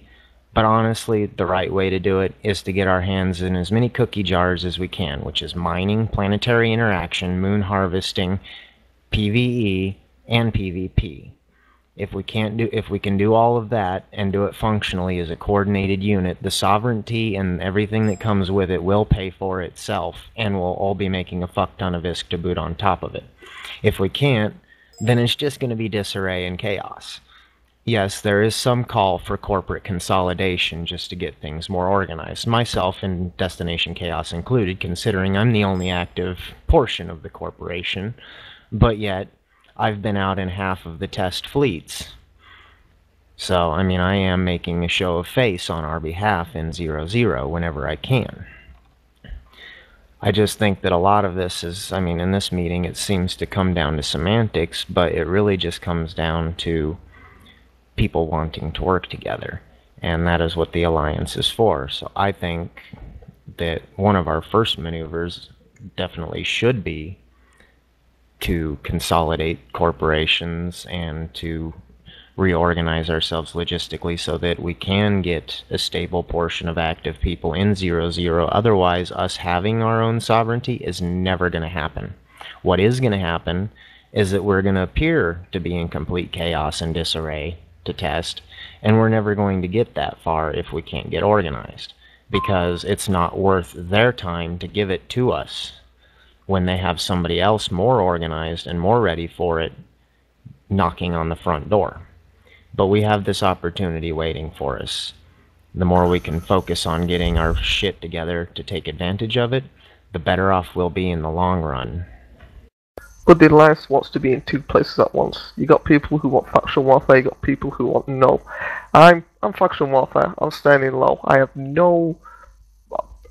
but honestly, the right way to do it is to get our hands in as many cookie jars as we can, which is mining, planetary interaction, moon harvesting, PvE, and PvP. If we can do all of that and do it functionally as a coordinated unit, the sovereignty and everything that comes with it will pay for itself, and we'll all be making a fuck ton of ISK to boot on top of it. If we can't, then it's just going to be disarray and chaos. Yes, there is some call for corporate consolidation just to get things more organized, myself and Destination Chaos included, considering I'm the only active portion of the corporation, but yet I've been out in half of the test fleets. So, I mean, I am making a show of face on our behalf in 0-0 whenever I can. I just think that a lot of this is, I mean, in this meeting it seems to come down to semantics, but it really just comes down to people wanting to work together. And that is what the Alliance is for. So I think that one of our first maneuvers definitely should be to consolidate corporations and to reorganize ourselves logistically so that we can get a stable portion of active people in 0-0. Otherwise, us having our own sovereignty is never going to happen. What is going to happen is that we're going to appear to be in complete chaos and disarray to test, and we're never going to get that far if we can't get organized, because it's not worth their time to give it to us when they have somebody else more organized and more ready for it knocking on the front door. But we have this opportunity waiting for us. The more we can focus on getting our shit together to take advantage of it, the better off we'll be in the long run. But the Alliance wants to be in 2 places at once. You got people who want faction warfare, you got people who want no. I'm faction warfare, I'm standing low. I don't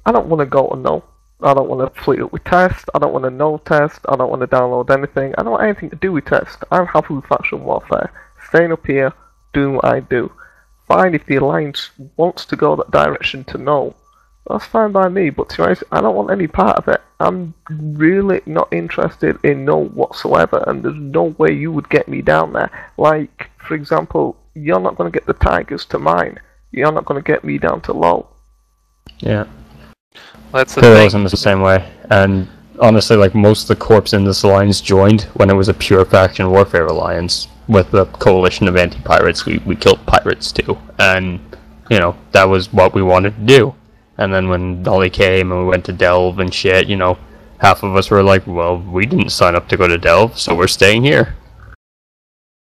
want to go to no. I don't want to fleet up with test, I don't want to no test, I don't want to download anything, I don't want anything to do with test. I'm happy with faction warfare. Staying up here, doing what I do. Fine if the Alliance wants to go that direction to no. That's fine by me, but to be honest, I don't want any part of it. I'm really not interested in no whatsoever, and there's no way you would get me down there. Like, for example, you're not going to get the Tigers to mine. You're not going to get me down to low. Yeah. That's the thing. The same way, and honestly, like most of the corps in this alliance joined when it was a pure faction warfare alliance with the coalition of anti-pirates. We killed pirates too, and you know that was what we wanted to do. And then when Dolly came and we went to Delve and shit, you know, half of us were like, well, we didn't sign up to go to Delve, so we're staying here.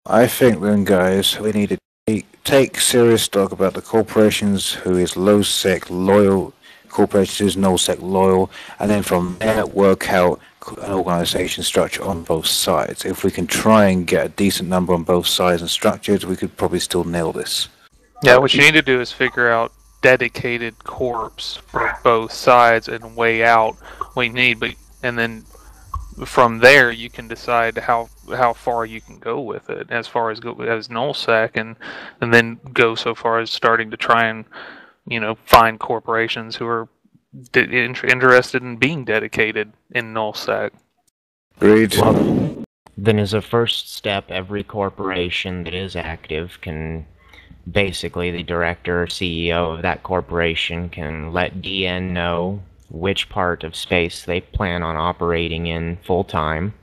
I think then, guys, we need to take serious stock about the corporations who is low sec loyal. Corporations is no-sec loyal, and then from there work out an organisation structure on both sides. If we can try and get a decent number on both sides and structured, we could probably still nail this. Yeah, what you need to do is figure out dedicated corps for both sides and weigh out what you need, and then from there you can decide how far you can go with it, as far as nullsec, and then go so far as starting to try and find corporations who are interested in being dedicated in nullsec. Agreed. Well, then as a first step, every corporation that is active can, basically the director or CEO of that corporation can let DN know which part of space they plan on operating in full time,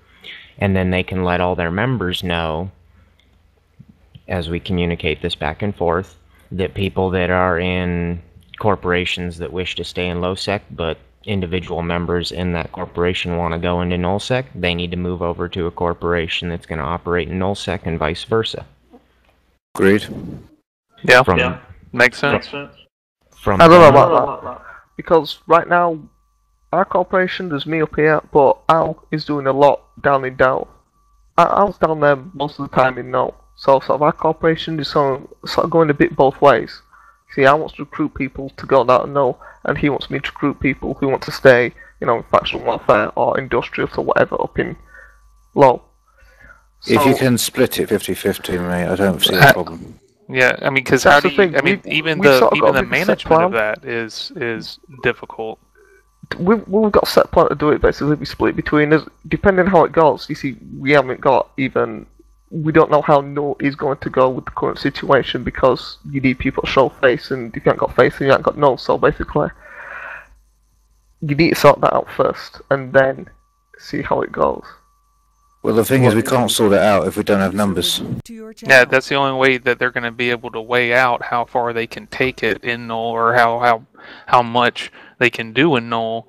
and then they can let all their members know, as we communicate this back and forth, that people that are in corporations that wish to stay in low-sec, but individual members in that corporation want to go into null-sec, they need to move over to a corporation that's going to operate in null-sec and vice versa. Agreed. Yeah, From, makes sense. From I don't know about that, because right now, our corporation, there's me up here, but Al is doing a lot down in Dell. Al's down there most of the time in Null. So sort of our corporation is sort of going a bit both ways. See, Al wants to recruit people to go down to Null, and he wants me to recruit people who want to stay, you know, in factional warfare or industrial or whatever up in low. So, if you can split it 50-50, mate, I don't see a problem. Yeah, I mean, because how do you? I mean, even the management of that is difficult. We've got a set plan to do it. Basically, we split between us. Depending on how it goes, you see, we haven't got even. We don't know how Null is going to go with the current situation because you need people to show face, and if you haven't got face, then you haven't got Null. So basically, you need to sort that out first, and then see how it goes. Well, the thing is, we can't sort it out if we don't have numbers. Yeah, that's the only way that they're going to be able to weigh out how far they can take it in Null, or how much they can do in Null.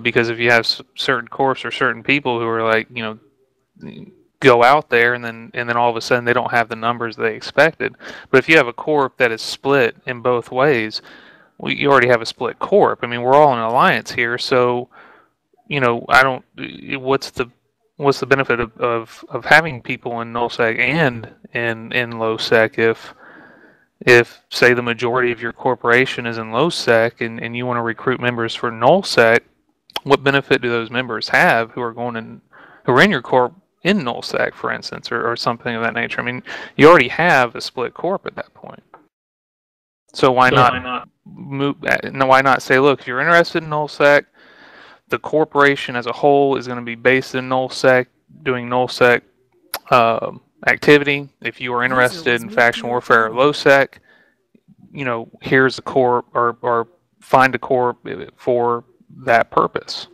Because if you have certain corps or certain people who are like, you know, go out there and then all of a sudden they don't have the numbers they expected. But if you have a corp that is split in both ways, you already have a split corp. I mean, we're all in an alliance here, so you know, what's the benefit of having people in nullsec and in lowsec if say the majority of your corporation is in lowsec and you want to recruit members for nullsec, what benefit do those members have who are in your corp in nullsec, for instance, or something of that nature? I mean, you already have a split corp at that point. So why not say, look, if you're interested in nullsec, the corporation as a whole is going to be based in nullsec, doing nullsec activity. If you are interested in faction warfare or lowsec, you know, here's a corp, or find a corp for that purpose.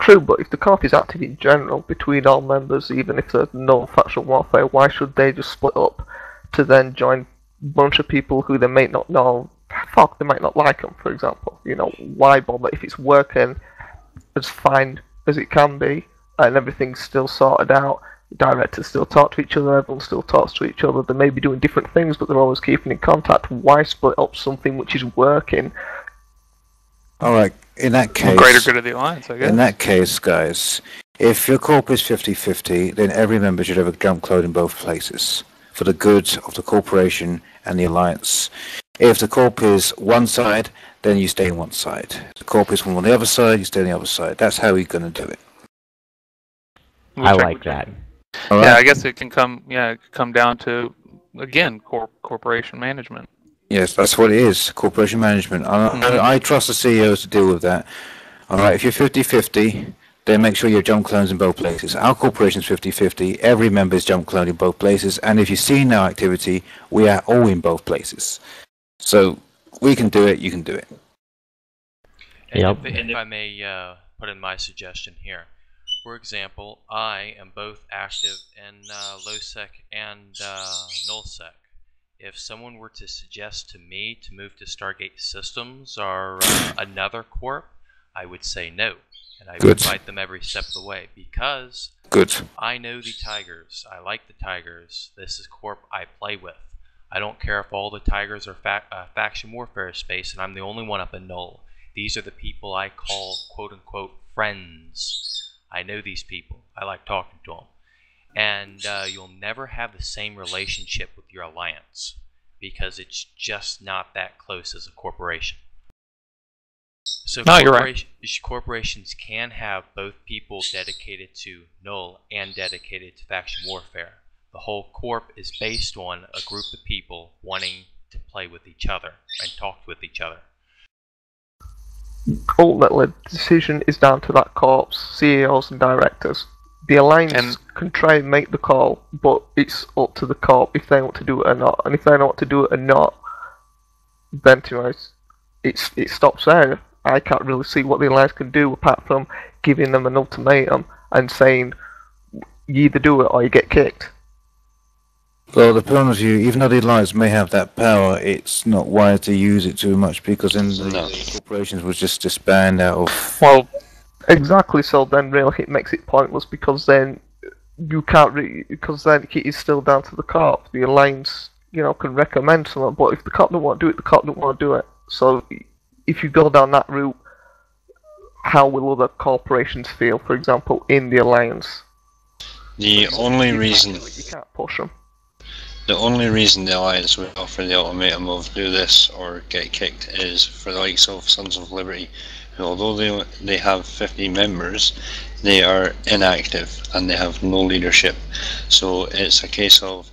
True, but if the corp is active in general between all members, even if there's no factional warfare, why should they just split up to then join a bunch of people who they may not know? Fuck, they might not like them, for example. You know, why bother if it's working as fine as it can be and everything's still sorted out? The directors still talk to each other, everyone still talks to each other. They may be doing different things, but they're always keeping in contact. Why split up something which is working? Alright, in that case... greater good of the alliance, I guess. In that case, guys, if your corp is 50-50, then every member should have a jump cloud in both places, for the good of the corporation and the alliance. If the corp is one side, then you stay on one side. If the corp is from on the other side, you stay on the other side. That's how we're going to do it. I like that. All Yeah, right? I guess it can come down to, again, corporation management. Yes, that's what it is, corporation management. I trust the CEOs to deal with that. Alright, if you're 50-50, then make sure you have jump clones in both places. Our corporation's 50-50, every member is jump cloned in both places, and if you see no activity, we are all in both places. So, we can do it, you can do it. And if I may put in my suggestion here. For example, I am both active in lowsec and nullsec. If someone were to suggest to me to move to Stargate Systems or another corp, I would say no. And I would fight them every step of the way because I know the Tigers. I like the Tigers. This is corp I play with. I don't care if all the Tigers are faction warfare space and I'm the only one up in Null. These are the people I call quote-unquote friends. I know these people. I like talking to them. And you'll never have the same relationship with your alliance because it's just not that close as a corporation. So corporations can have both people dedicated to Null and dedicated to faction warfare. The whole corp is based on a group of people wanting to play with each other and talk with each other. Ultimately, the decision is down to that corp's CEOs and directors. The alliance can try and make the call, but it's up to the corp if they want to do it or not. And if they don't want to do it or not, then it stops there. I can't really see what the alliance can do apart from giving them an ultimatum and saying, you either do it or you get kicked. Well, the problem is, even though the Alliance may have that power, it's not wise to use it too much because then the corporations would just disband out of. Well, exactly. So then, really, it makes it pointless because then you can't because then it is still down to the corp. The Alliance, can recommend something, but if the corp don't want to do it, the corp don't want to do it. So if you go down that route, how will other corporations feel? For example, in the Alliance. The only reason you can't push them. The only reason the Alliance would offer the ultimatum of do this or get kicked is for the likes of Sons of Liberty, who although they have 50 members, they are inactive and they have no leadership. So it's a case of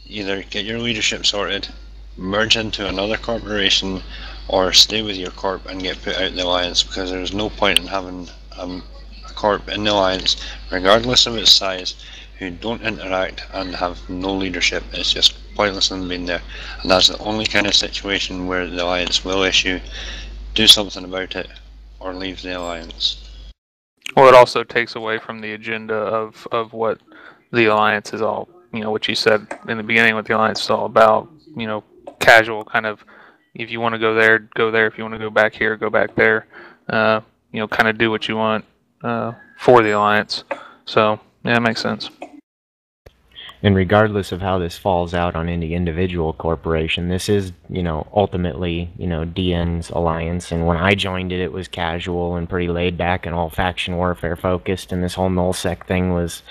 either get your leadership sorted, merge into another corporation, or stay with your corp and get put out of the Alliance, because there's no point in having a corp in the Alliance, regardless of its size, who don't interact and have no leadership. It's just pointless in being there, and that's the only kind of situation where the Alliance will issue do something about it or leave the Alliance. Well, it also takes away from the agenda of what the Alliance is all, what you said in the beginning, what the Alliance is all about, casual kind of, if you want to go there, go there. If you want to go back here, go back there. Kind of do what you want for the Alliance. So, yeah, it makes sense. And regardless of how this falls out on any individual corporation, this is, ultimately, DN's Alliance. And when I joined it, it was casual and pretty laid back and all faction warfare focused. And this whole nullsec thing was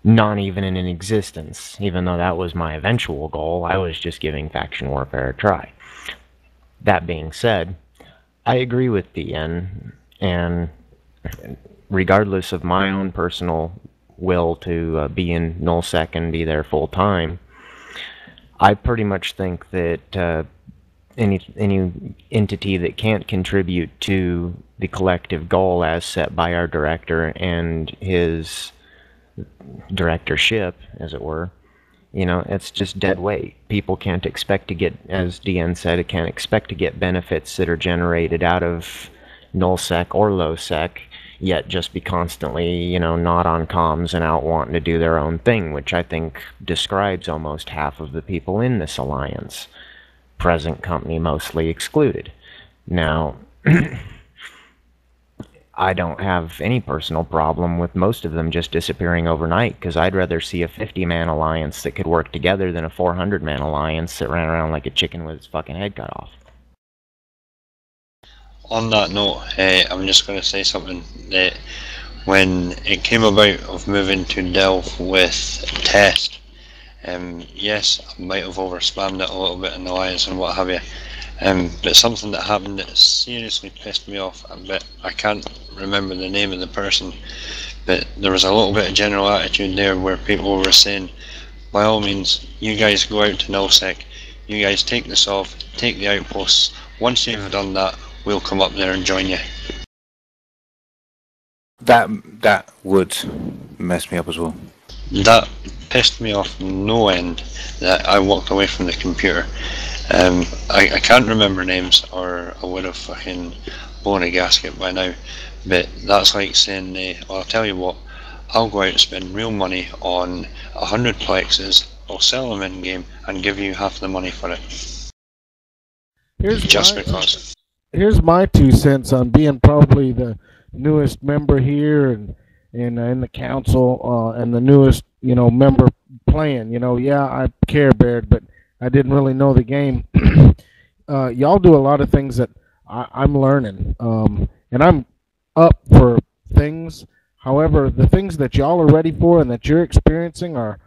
not even in existence. Even though that was my eventual goal, I was just giving faction warfare a try. That being said, I agree with DN, and regardless of my own personal will to be in nullsec and be there full time, I pretty much think that any entity that can't contribute to the collective goal as set by our director and his directorship, as it were, it's just dead weight. People can't expect to get, as DN said, it can't expect to get benefits that are generated out of nullsec or lowsec, yet just be constantly, not on comms and out wanting to do their own thing, which I think describes almost half of the people in this alliance, present company mostly excluded. Now, I don't have any personal problem with most of them just disappearing overnight, because I'd rather see a 50-man alliance that could work together than a 400-man alliance that ran around like a chicken with its fucking head cut off. On that note, I'm just going to say something that when it came about of moving to Delve with Test, yes, I might have overspammed it a little bit in the Alliance and what have you, but something that happened that seriously pissed me off a bit. I can't remember the name of the person, but there was a little bit of general attitude there where people were saying, by all means, you guys go out to nullsec, you guys take this off, take the outposts, once you've done that, we'll come up there and join you. That would mess me up as well. That pissed me off no end, that I walked away from the computer. I can't remember names, or I would have fucking blown a gasket by now, but that's like saying, well, I'll tell you what, I'll go out and spend real money on 100 plexes, I'll sell them in game and give you half the money for it. Because. Here's my 2 cents on being probably the newest member here and in the council and the newest member playing. Yeah, I Care Bear, but I didn't really know the game. Y'all do a lot of things that I'm learning, and I'm up for things. However, the things that y'all are ready for and that you're experiencing are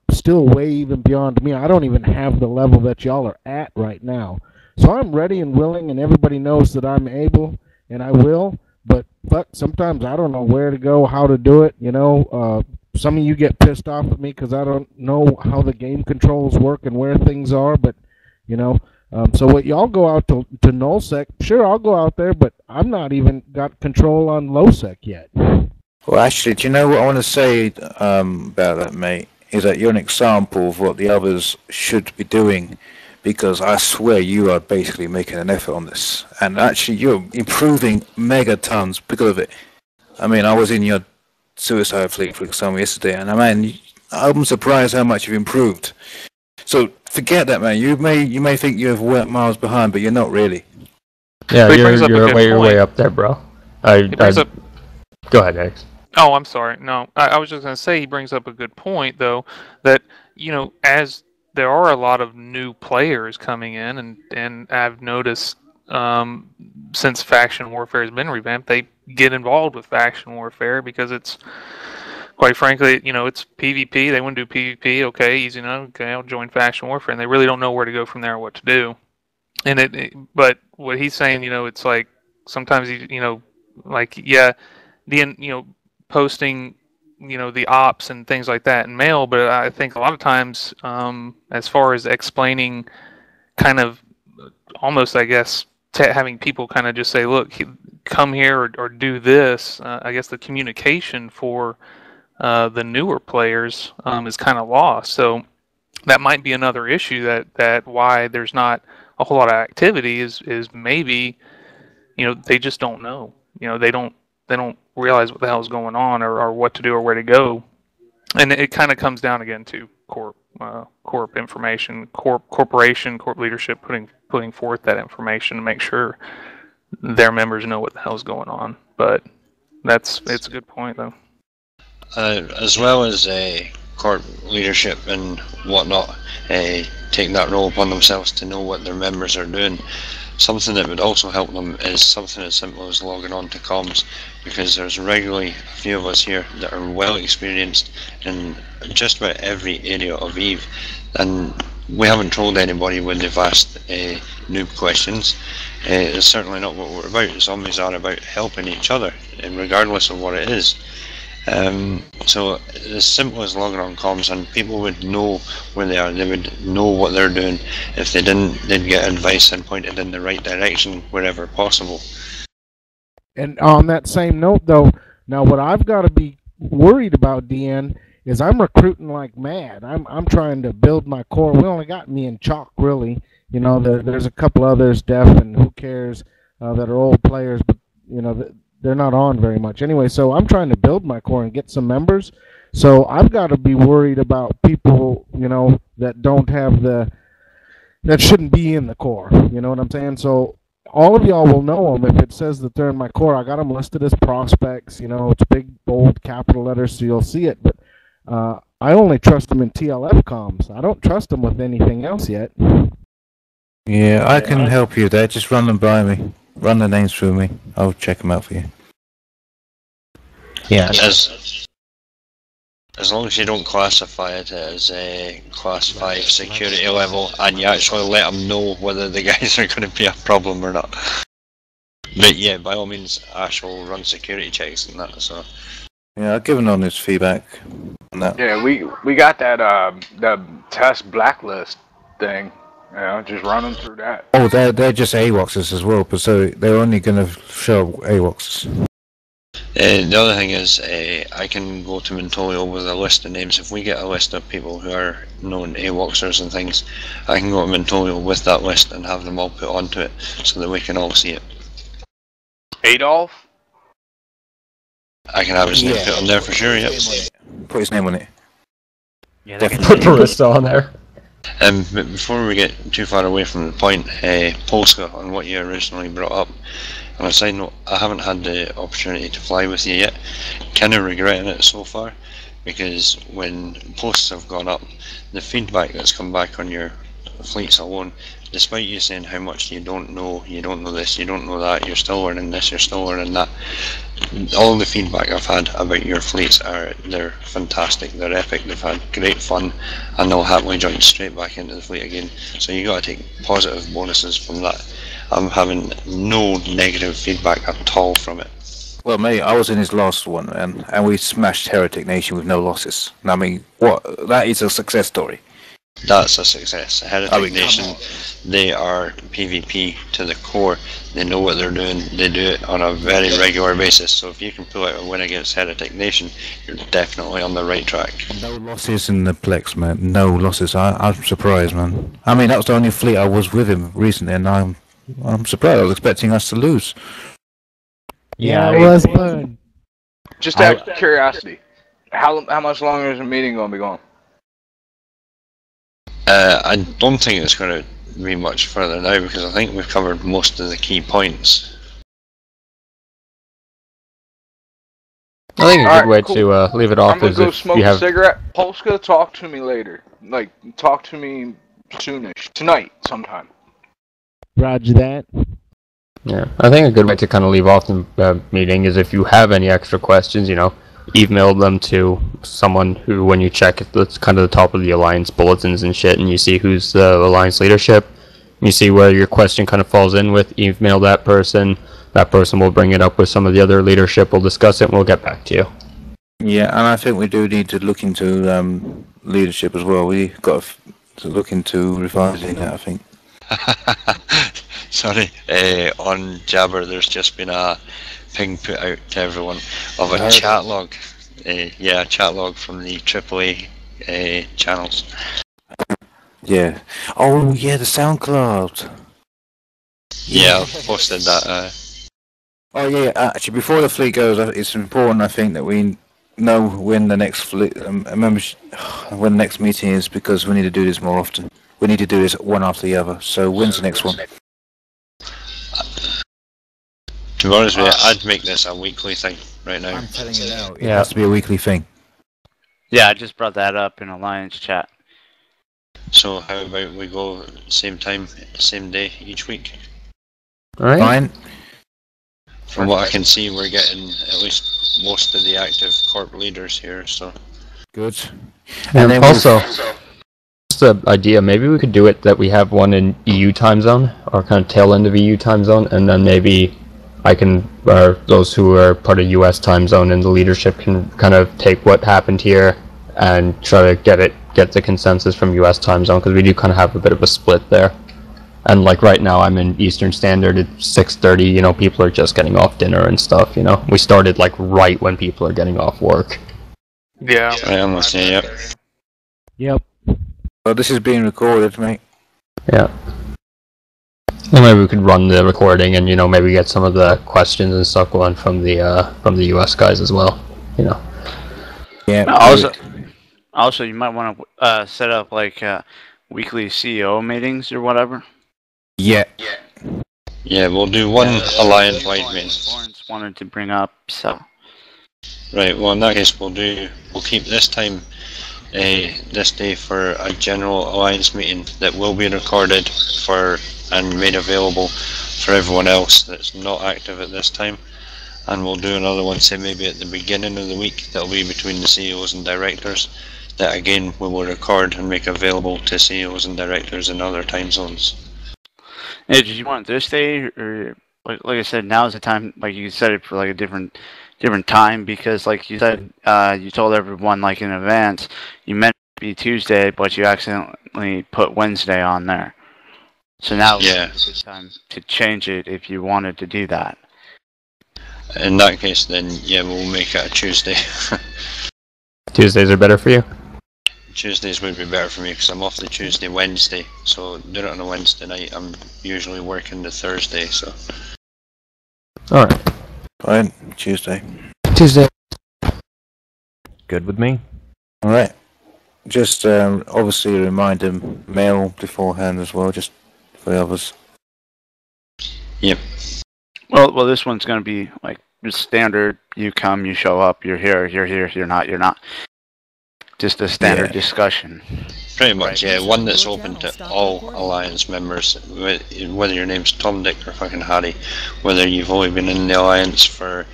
still way even beyond me. I don't even have the level that y'all are at right now. So I'm ready and willing, and everybody knows that I'm able, and I will, but fuck, sometimes I don't know where to go, how to do it, some of you get pissed off at me because I don't know how the game controls work and where things are, but, so what y'all go out to nullsec, sure, I'll go out there, but I'm not even got control on lowsec yet. Well, actually, do you know what I want to say about that, mate? Is that you're an example of what the others should be doing. Because I swear you are basically making an effort on this. And actually you're improving megatons because of it. I mean, I was in your Suicide Fleet, for example, yesterday, and I'm surprised how much you've improved. So forget that, man. You may think you have worked miles behind, but you're not really. Yeah, brings up a you're good way point. up there, bro. Go ahead, Alex. Oh, I'm sorry. No, I was just going to say he brings up a good point, though, that, as there are a lot of new players coming in, and I've noticed since faction warfare has been revamped, they get involved with faction warfare because it's, quite frankly, it's PvP. They want to do PvP. Okay, easy enough. Okay, I'll join faction warfare, and they really don't know where to go from there or what to do. And but what he's saying, it's like sometimes posting, the ops and things like that in mail. But I think a lot of times, as far as explaining, kind of almost, I guess, having people kind of just say, look, come here or do this. I guess the communication for the newer players is kind of lost. So that might be another issue that why there's not a whole lot of activity is maybe, they just don't know. They don't realize what the hell is going on or what to do or where to go. And it kind of comes down again to corp information, corporation, corp leadership putting forth that information to make sure their members know what the hell's going on. But it's a good point, though. As well as corp leadership and whatnot taking that role upon themselves to know what their members are doing. Something that would also help them is something as simple as logging on to comms, because there's regularly a few of us here that are well experienced in just about every area of EVE, and we haven't trolled anybody when they've asked noob questions. It's certainly not what we're about. Zombies are about helping each other, regardless of what it is. So as simple as logging on comms, and people would know where they are. They would know what they're doing. If they didn't, they'd get advice and pointed in the right direction wherever possible. And on that same note, though, now what I've got to be worried about, DN, is I'm recruiting like mad. I'm trying to build my core. We only got me and Chalk, really. There's a couple others, Def and who cares, that are old players, but they're not on very much anyway. So I'm trying to build my core and get some members. So I've got to be worried about people, that don't have that shouldn't be in the core. You know what I'm saying? So all of y'all will know them if it says that they're in my core. I got them listed as prospects. It's big, bold, capital letters, so you'll see it. But I only trust them in TLF comms. I don't trust them with anything else yet. Yeah, I can help you there. Just run them by me. Run the names through me. I'll check them out for you. Yeah. As long as you don't classify it as a class 5 security level, and you actually let them know whether the guys are going to be a problem or not. But yeah, by all means, Ash will run security checks and that. So yeah, I've given honest feedback on that. Yeah, we got that the test blacklist thing. Just run them through that. Oh, they're just AWOXs as well, but so they're only going to show AWOXs. The other thing is, I can go to Mentolio with a list of names. If we get a list of people who are known AWOXers and things, I can go to Mentolio with that list and have them all put onto it so that we can all see it. Adolf? I can have his name put on there for sure, yep. Put his name on it. Yeah, definitely. Put Barista on there. But before we get too far away from the point, Polska, on what you originally brought up, on a side note, I haven't had the opportunity to fly with you yet. Kind of regretting it so far, because when posts have gone up, the feedback that's come back on your fleets alone, despite you saying how much you don't know this, you don't know that, you're still learning this, you're still learning that, all the feedback I've had about your fleets they're fantastic, they're epic, they've had great fun, and they'll happily join straight back into the fleet again. So you got to take positive bonuses from that. I'm having no negative feedback at all from it. Well, mate, I was in his last one, and we smashed Heretic Nation with no losses. I mean, that is a success story. That's a success. Heretic Nation, they are PvP to the core. They know what they're doing. They do it on a very regular basis. So if you can pull out a win against Heretic Nation, you're definitely on the right track. No losses in the Plex, man. No losses. I'm surprised, man. I mean, that was the only fleet I was with him recently, and I'm surprised. I was expecting us to lose. Yeah, it was fun. Just out of curiosity, how much longer is the meeting going to be going? I don't think it's going to be much further now because I think we've covered most of the key points. I think a good way to leave it off I'm gonna is go if smoke you have. a cigarette. Polska, talk to me later. Like, talk to me soonish. Tonight, sometime. Roger that. Yeah, I think a good way to kind of leave off the meeting is if you have any extra questions, email them to someone who, when you check, it's kind of the top of the Alliance bulletins and shit, and you see who's the Alliance leadership, you see where your question kind of falls in with, email that person. That person will bring it up with some of the other leadership, we'll discuss it, and we'll get back to you. Yeah, and I think we do need to look into leadership as well. We've got to look into revising that, I think. Sorry, on Jabber there's just been a ping put out to everyone of a chat log. Yeah, a chat log from the AAA channels. Yeah. Oh, yeah, the SoundCloud. Yeah, I've posted that. Oh, yeah, actually, before the fleet goes, it's important, I think, that we know when the next fleet, when the next meeting is, because we need to do this more often. We need to do this one after the other. So when's the next one? To be honest with you, I'd make this a weekly thing right now. I'm telling you now, it has to be a weekly thing. Yeah, I just brought that up in Alliance chat. So how about we go same time, same day each week? Alright. Fine. From what I can see, we're getting at least most of the active corp leaders here, so... Good. And then also, just an idea, maybe we could do it that we have one in EU time zone, or kind of tail end of EU time zone, and then maybe I can, or those who are part of US time zone and the leadership can kind of take what happened here and try to get the consensus from US time zone, because we do kind of have a bit of a split there. And like right now I'm in Eastern Standard, it's 6:30, people are just getting off dinner and stuff, We started like right when people are getting off work. Yeah. I almost say, yep. Yep. Well, this is being recorded, mate. Yeah. And maybe we could run the recording and, maybe get some of the questions and stuff going from the US guys as well, Yeah. Also, you might want to set up like weekly CEO meetings or whatever. Yeah. Yeah, we'll do one Alliance-wide meeting. Lawrence wanted to bring up, so... Right, well in that case we'll keep this time, this day for a general Alliance meeting that will be recorded and made available for everyone else that's not active at this time. And we'll do another one, say maybe at the beginning of the week, that'll be between the CEOs and directors. That again we will record and make available to CEOs and directors in other time zones. Hey, did you want it this day, or like I said, now is the time? Like you said it for like a different time, because like you said, you told everyone like in advance you meant to be Tuesday, but you accidentally put Wednesday on there. So now is a good time to change it if you wanted to do that. In that case, then yeah, we'll make it a Tuesday. Tuesdays are better for you? Tuesdays would be better for me because I'm off the Tuesday, Wednesday. So do it on a Wednesday night. I'm usually working the Thursday, so. Alright. Fine, Tuesday. Tuesday. Good with me. Alright. Just obviously remind them, mail beforehand as well, just for the others. Yep. Well, this one's going to be like standard. You come, you show up, you're here, you're not. Just a standard discussion. Pretty much, yeah. One that's open to all Alliance members, whether your name's Tom, Dick, or fucking Harry, whether you've only been in the Alliance for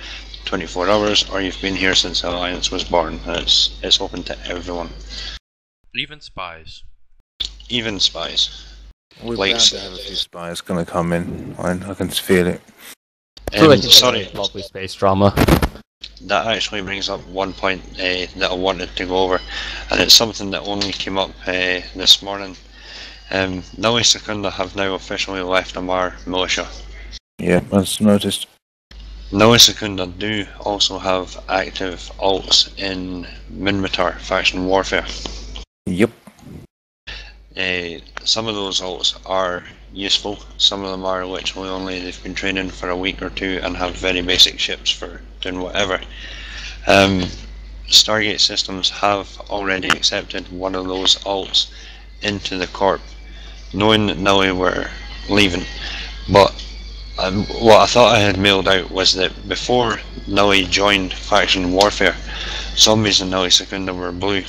24 hours or you've been here since the Alliance was born. It's open to everyone. Even spies. Even spies. We're bound to have a few spies gonna come in. I can feel it. Sorry. Lovely space drama. That actually brings up one point that I wanted to go over, and it's something that only came up this morning. Nili Secunda have now officially left Amar militia. Yeah, that's noticed. Nili Secunda do also have active alts in Minmatar faction warfare. Yep. Some of those alts are useful, some of them are literally only they've been training for a week or two and have very basic ships for doing whatever. Stargate Systems have already accepted one of those alts into the corp, knowing that Nully were leaving. But what I thought I had mailed out was that before Nully joined Faction Warfare, zombies in Nully Secunda were blue.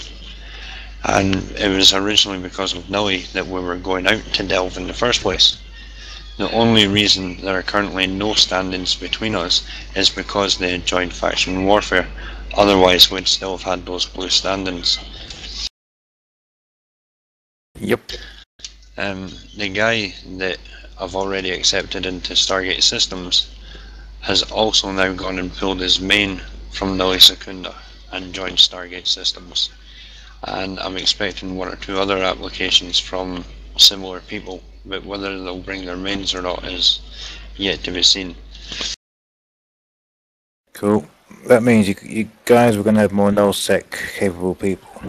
And it was originally because of Nully that we were going out to Delve in the first place. The only reason there are currently no stand-ins between us is because they had joined Faction Warfare. Otherwise we'd still have had those blue stand-ins. Yep. The guy that I've already accepted into Stargate Systems has also now gone and pulled his main from Nully Secunda and joined Stargate Systems. And I'm expecting one or two other applications from similar people, but whether they'll bring their mains or not is yet to be seen. Cool. That means you guys were going to have more nullsec capable people.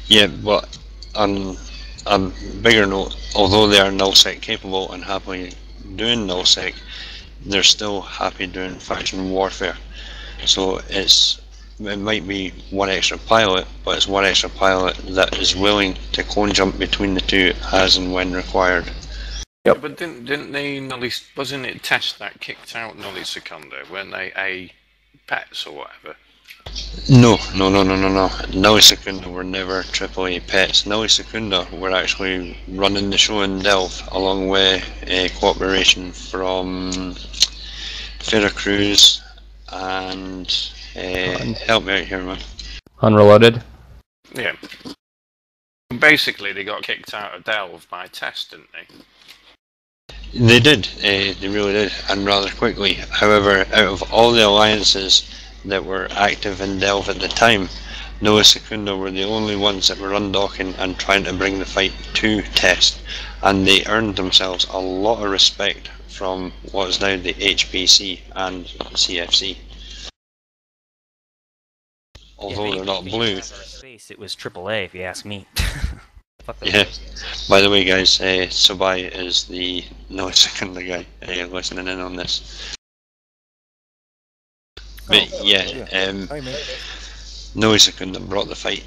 Yeah, but on a bigger note, although they are nullsec capable and happily doing nullsec, they're still happy doing faction warfare. So it might be one extra pilot, but it's one extra pilot that is willing to clone jump between the two as and when required. Yep. Yeah, but didn't they Nully, wasn't it Test that kicked out Nully Secunda? Weren't they A pets or whatever? No. Nully Secunda were never AAA pets. Nully Secunda were actually running the show in Delve along with cooperation from Veracruz and help me out here, man. Unreloaded? Yeah. Basically, they got kicked out of Delve by Test, didn't they? They did, they really did, and rather quickly. However, out of all the alliances that were active in Delve at the time, Nully Secunda were the only ones that were undocking and trying to bring the fight to Test, and they earned themselves a lot of respect from what is now the HPC and CFC. Although they're not blue. Space, it was AAA, if you ask me. Yeah. By the way, guys, Subai is the Nully Secunda guy listening in on this. But Nully Secunda brought the fight.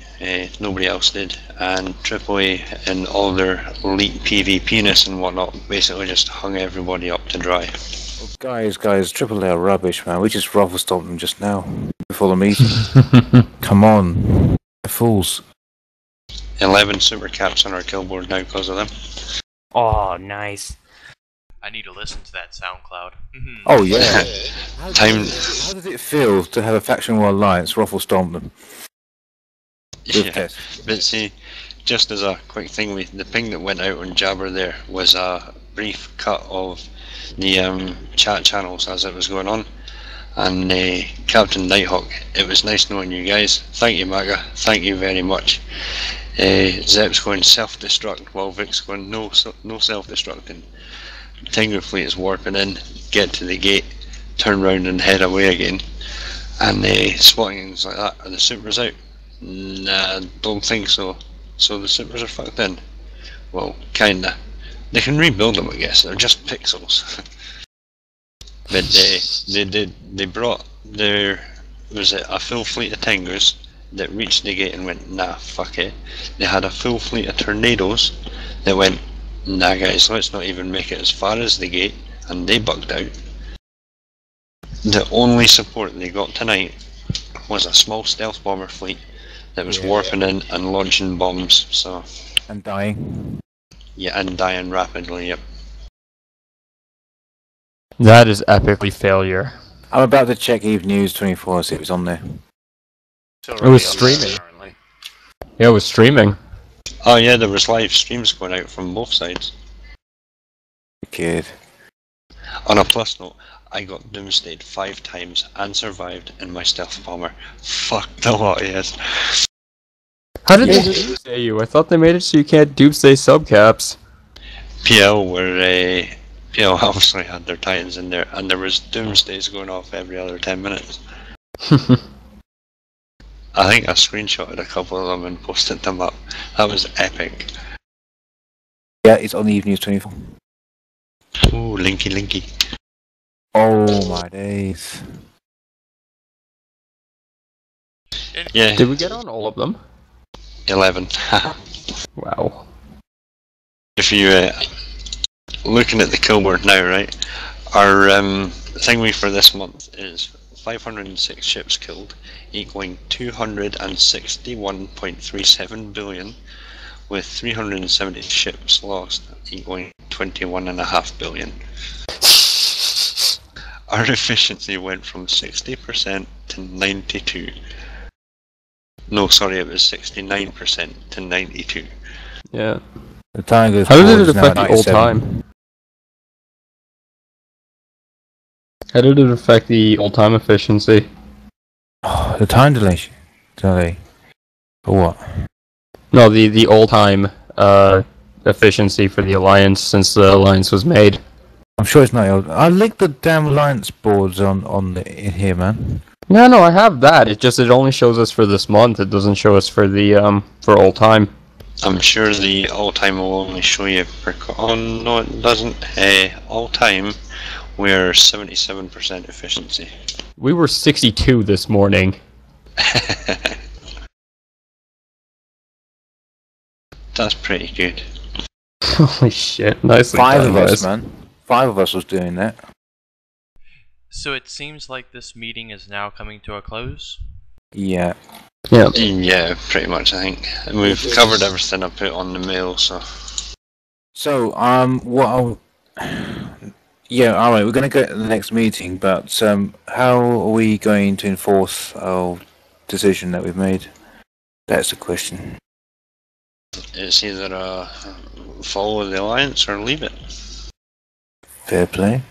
Nobody else did, and AAA and all their elite PvP-ness and whatnot basically just hung everybody up to dry. Well, guys, AAA are rubbish, man. We just ruffle stomped them just now before the meeting. Come on, they're fools. 11 super caps on our kill board now because of them. Oh, nice. I need to listen to that SoundCloud. Oh yeah. How did it feel to have a faction war alliance ruffle stomp them? Yeah, but see, just as a quick thing, the ping that went out on Jabber there was a brief cut of the chat channels as it was going on. And Captain Nighthawk, it was nice knowing you guys. Thank you, Maga. Thank you very much. Zep's going self-destruct while Vic's going no self-destructing. Tengu Fleet is warping in, get to the gate, turn round and head away again. And spotting things like that. Are the supers out? Nah, don't think so. So the supers are fucked in? Well, kinda. They can rebuild them, I guess. They're just pixels. But they brought a full fleet of Tengus that reached the gate and went, nah, fuck it. They had a full fleet of Tornadoes that went, nah guys, let's not even make it as far as the gate, and they bugged out. The only support they got tonight was a small stealth bomber fleet that was warping in and launching bombs, so... And dying. Yeah, and dying rapidly, yep. That is epically failure. I'm about to check Eve News 24, see if it's on there. It was streaming. Yeah, it was streaming. Oh yeah, there was live streams going out from both sides. Kid. On a plus note, I got doomsdayed 5 times and survived in my stealth bomber. Fucked a lot, yes. How did they doomsday you? I thought they made it so you can't doomsday subcaps. PL obviously had their titans in there, and there was doomsdays going off every other 10 minutes. I think I screenshotted a couple of them and posted them up. That was epic. Yeah, it's on the Eve News 24. Ooh, linky. Oh my days. Yeah. Did we get on all of them? 11. Wow. If you looking at the kill board now, right? Our thingy for this month is 506 ships killed, equaling 261.37 billion, with 370 ships lost, equaling 21.5 billion. Our efficiency went from 60% to 92. No, sorry, it was 69% to 92. Yeah. The Tigers. How did board it is now affect at the old 97. time? How did it affect the old time efficiency? Oh, the time delay. Delay. For what? No, the old time efficiency for the alliance since the alliance was made. I'm sure it's not old. I linked the damn alliance boards in here, man. No, I have that. It only shows us for this month. It doesn't show us for the for old time. I'm sure the all time will only show you per. Oh no, it doesn't. All time, we're 77% efficiency. We were 62 this morning. That's pretty good. Holy shit! Nicely Five done, of us, guys. man. 5 of us was doing that. So it seems like this meeting is now coming to a close. Yeah. Yeah. Yeah, pretty much. I think and we've covered everything I put on the mail. So. So, what? Yeah, all right. We're going to go to the next meeting, but how are we going to enforce our decision that we've made? That's the question. It's either follow the alliance or leave it. Fair play.